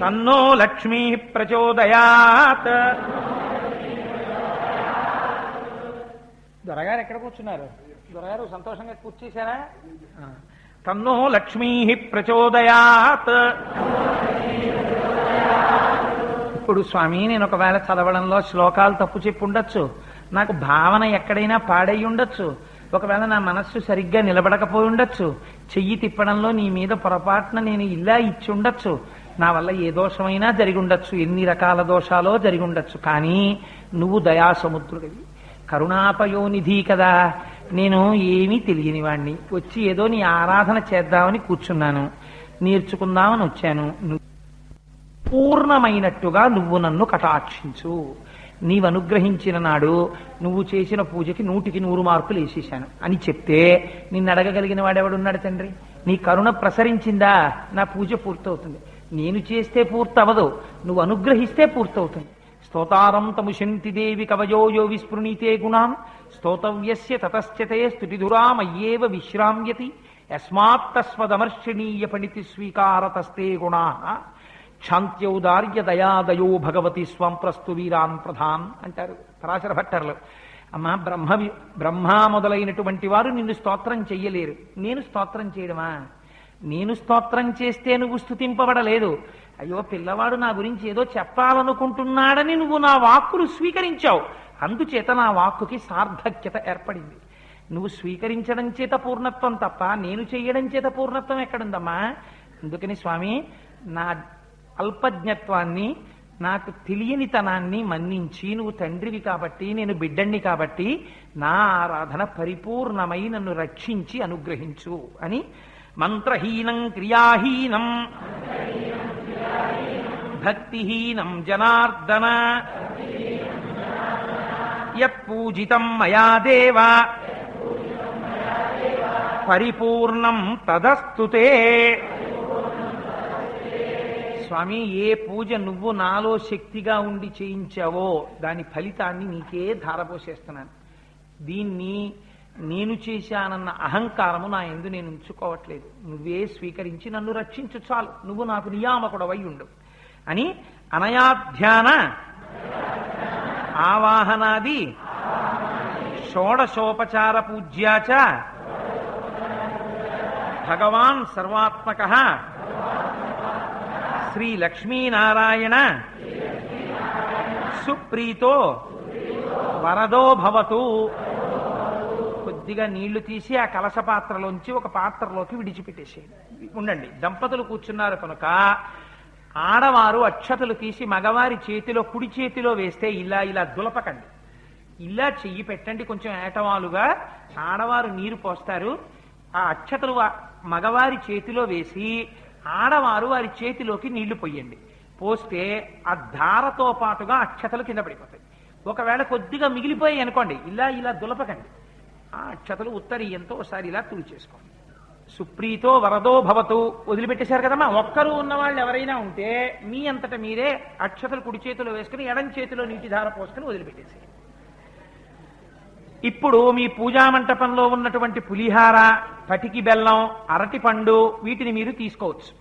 తన్నో లక్ష్మీ ప్రచోదయాత్. దొరగారు ఎక్కడ కూర్చున్నారు? దొరగారు సంతోషంగా కూర్చేశారా? తన్నో లక్ష్మీ ప్రచోదయాత్. ఇప్పుడు స్వామి నేను ఒకవేళ చదవడంలో శ్లోకాలు తప్పు చెప్పి ఉండొచ్చు, నాకు భావన ఎక్కడైనా పాడై ఉండొచ్చు, ఒకవేళ నా మనస్సు సరిగ్గా నిలబడకపోయి ఉండొచ్చు, చెయ్యి తిప్పడంలో నీ మీద పొరపాటున నేను ఇలా ఇచ్చి ఉండొచ్చు, నా వల్ల ఏ దోషమైనా జరిగి ఉండొచ్చు, ఎన్ని రకాల దోషాలో జరిగి ఉండొచ్చు. కానీ నువ్వు దయాసముద్రుడివి, కరుణాపయోనిధి కదా. నేను ఏమీ తెలియని వాణ్ణి వచ్చి ఏదో నీ ఆరాధన చేద్దామని కూర్చున్నాను, నేర్చుకుందామని వచ్చాను. పూర్ణమైనట్టుగా నువ్వు నన్ను కటాక్షించు. నీవు అనుగ్రహించిన నాడు నువ్వు చేసిన పూజకి 100కి 100 మార్కులు వేసేశాను అని చెప్తే నిన్ను అడగగలిగిన వాడెవడున్నాడు తండ్రి? నీ కరుణ ప్రసరించిందా నా పూజ పూర్తవుతుంది. నేను చేస్తే పూర్తవదు, నువ్వు అనుగ్రహిస్తే పూర్తవుతుంది. స్తోతారం తముశంతి దేవి కవయోయో విస్పృణీతే గుణాం స్తోతవ్యస్య తతశ్చతే స్తుతిధురామయ్యేవ విశ్రామ్యతి యస్మాత్తస్వదమర్షిణీయ పణితి స్వీకారతస్తే గుణా క్షాంత్యౌదార్య దయాదయో భగవతి స్వం ప్రస్తు వీరాన్ ప్రధాన్ అంటారు పరాశర భట్టర్లు. అమ్మా బ్రహ్మ మొదలైనటువంటి వారు నిన్ను స్తోత్రం చెయ్యలేరు, నేను స్తోత్రం చేయడమా? నేను స్తోత్రం చేస్తే నువ్వు స్తుతింపబడలేదు. అయ్యో పిల్లవాడు నా గురించి ఏదో చెప్పాలనుకుంటున్నాడని నువ్వు నా వాక్కును స్వీకరించావు, అందుచేత నా వాక్కుకి సార్థక్యత ఏర్పడింది. నువ్వు స్వీకరించడం చేత పూర్ణత్వం తప్ప నేను చెయ్యడం చేత పూర్ణత్వం ఎక్కడుందమ్మా? అందుకని స్వామి, నా అల్పజ్ఞత్వాన్ని, నాకు తెలియనితనాన్ని మన్నించి, నువ్వు తండ్రివి కాబట్టి, నేను బిడ్డణ్ణి కాబట్టి, నా ఆరాధన పరిపూర్ణమై నన్ను రక్షించి అనుగ్రహించు అని మంత్రహీనం క్రియాహీనం భక్తిహీనం జనార్దన యత్పూజితం మయా దేవ పరిపూర్ణం తదస్తుతే. స్వామి, ఏ పూజ నువ్వు నాలో శక్తిగా ఉండి చేయించావో దాని ఫలితాన్ని నీకే ధారపోసేస్తున్నాను. దీన్ని నేను చేశానన్న అహంకారము నా యందు నేను ఉంచుకోవట్లేదు. నువ్వే స్వీకరించి నన్ను రక్షించు చాలు, నువ్వు నాకు నియామకుడవై ఉండు అని అనయాధ్యాన ఆవాహనాది షోడశోపచార పూజ్యాచ భగవాన్ సర్వాత్మక శ్రీ లక్ష్మీనారాయణ సుప్రీతో వరదో భవతు. కొద్దిగా నీళ్లు తీసి ఆ కలశ పాత్రలోంచి ఒక పాత్రలోకి విడిచిపెట్టేసేయండి. ఉండండి, దంపతులు కూర్చున్నారు కనుక ఆడవారు అక్షతలు తీసి మగవారి చేతిలో, కుడి చేతిలో వేస్తే ఇలా ఇలా దులపకండి, ఇలా చెయ్యి పెట్టండి కొంచెం ఏటవాలుగా. ఆడవారు నీరు పోస్తారు, ఆ అక్షతలు మగవారి చేతిలో వేసి ఆడవారు వారి చేతిలోకి నీళ్లు పొయ్యండి. పోస్తే ఆ ధారతో పాటుగా అక్షతలు కింద పడిపోతాయి. ఒకవేళ కొద్దిగా మిగిలిపోయాయి అనుకోండి, ఇలా ఇలా దులపకండి, ఆ అక్షతలు ఉత్తరీయంతో ఒకసారి ఇలా తుడిచేసుకోండి. సుప్రీతో వరదో భవతు. వదిలిపెట్టేశారు కదమ్మా. ఒక్కరు ఉన్నవాళ్ళు ఎవరైనా ఉంటే మీ అంతటా మీరే అక్షతలు కుడి చేతిలో వేసుకుని ఎడం చేతిలో నీటి ధార పోసుకుని వదిలిపెట్టేసారు. ఇప్పుడు మీ పూజా మంటపంలో ఉన్నటువంటి పులిహార, పటికి బెల్లం, అరటి పండు వీటిని మీరు తీసుకోవచ్చు.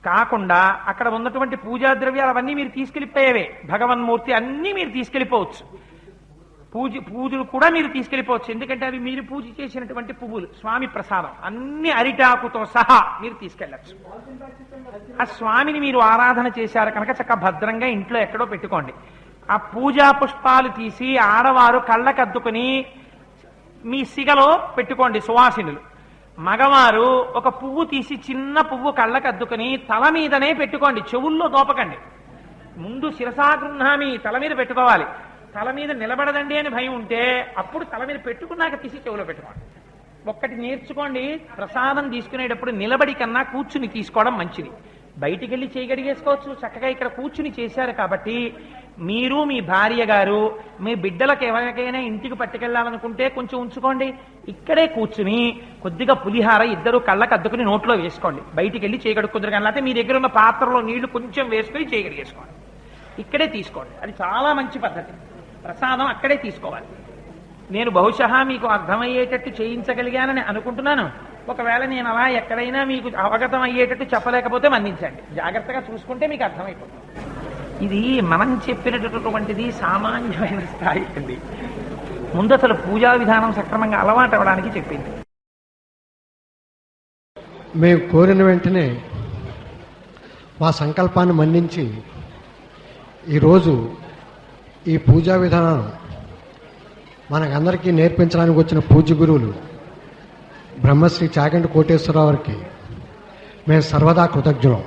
కాకుండా అక్కడ ఉన్నటువంటి పూజా ద్రవ్యాలు అవన్నీ మీరు తీసుకెళ్ళిపోయేవే. భగవన్మూర్తి అన్నీ మీరు తీసుకెళ్ళిపోవచ్చు. పూజలు కూడా మీరు తీసుకెళ్ళిపోవచ్చు. ఎందుకంటే అవి మీరు పూజ చేసినటువంటి పువ్వులు, స్వామి ప్రసాదం, అన్ని అరిటాకుతో సహా మీరు తీసుకెళ్ళచ్చు. ఆ స్వామిని మీరు ఆరాధన చేశారు కనుక చక్కగా భద్రంగా ఇంట్లో ఎక్కడో పెట్టుకోండి. ఆ పూజా పుష్పాలు తీసి ఆడవారు కళ్ళకద్దుకుని మీ సిగలో పెట్టుకోండి సువాసినులు. మగవారు ఒక పువ్వు తీసి చిన్న పువ్వు కళ్ళకద్దుకుని తల మీదనే పెట్టుకోండి, చెవుల్లో దోపకండి. ముందు శిరసాగృహామి తల మీద పెట్టుకోవాలి. తల మీద నిలబడదండి అని భయం ఉంటే అప్పుడు తల మీద పెట్టుకున్నాక తీసి చెవులో పెట్టుకోండి. ఒక్కటి నేర్చుకోండి, ప్రసాదం తీసుకునేటప్పుడు నిలబడి కన్నా కూర్చుని తీసుకోవడం మంచిది. బయటికి వెళ్ళి చేయగడిగేసుకోవచ్చు, చక్కగా ఇక్కడ కూర్చుని చేశారు కాబట్టి మీరు, మీ భార్య గారు, మీ బిడ్డలకు ఎవరికైనా ఇంటికి పట్టుకెళ్లాలనుకుంటే కొంచెం ఉంచుకోండి. ఇక్కడే కూర్చుని కొద్దిగా పులిహార ఇద్దరు కళ్ళకు అద్దుకుని నోట్లో వేసుకోండి. బయటికి వెళ్ళి చేయగడుకుందరు కానీ, లేకపోతే మీ దగ్గర ఉన్న పాత్రలో నీళ్లు కొంచెం వేసుకుని చేయగడిగేసుకోండి. ఇక్కడే తీసుకోండి, అది చాలా మంచి పద్ధతి. ప్రసాదం అక్కడే తీసుకోవాలి. నేను బహుశా మీకు అర్థమయ్యేటట్టు చేయించగలిగానని అనుకుంటున్నాను. ఒకవేళ నేను అలా ఎక్కడైనా మీకు అవగతం అయ్యేటట్టు చెప్పలేకపోతే మన్నించండి. జాగ్రత్తగా చూసుకుంటే మీకు అర్థమైపోతుంది. ఇది మనం చెప్పినటువంటిది సామాన్యమైన స్థాయి అండి. ముందు అసలు పూజా విధానం సక్రమంగా అలవాటు అవ్వడానికి చెప్పింది. మేము కోరిన వెంటనే మా సంకల్పాన్ని మన్నించి ఈరోజు ఈ పూజా విధానం మనకందరికీ నేర్పించడానికి వచ్చిన పూజ్య గురువులు బ్రహ్మశ్రీ చాగంటి కోటేశ్వరరావు గారికి మేము సర్వదా కృతజ్ఞులం.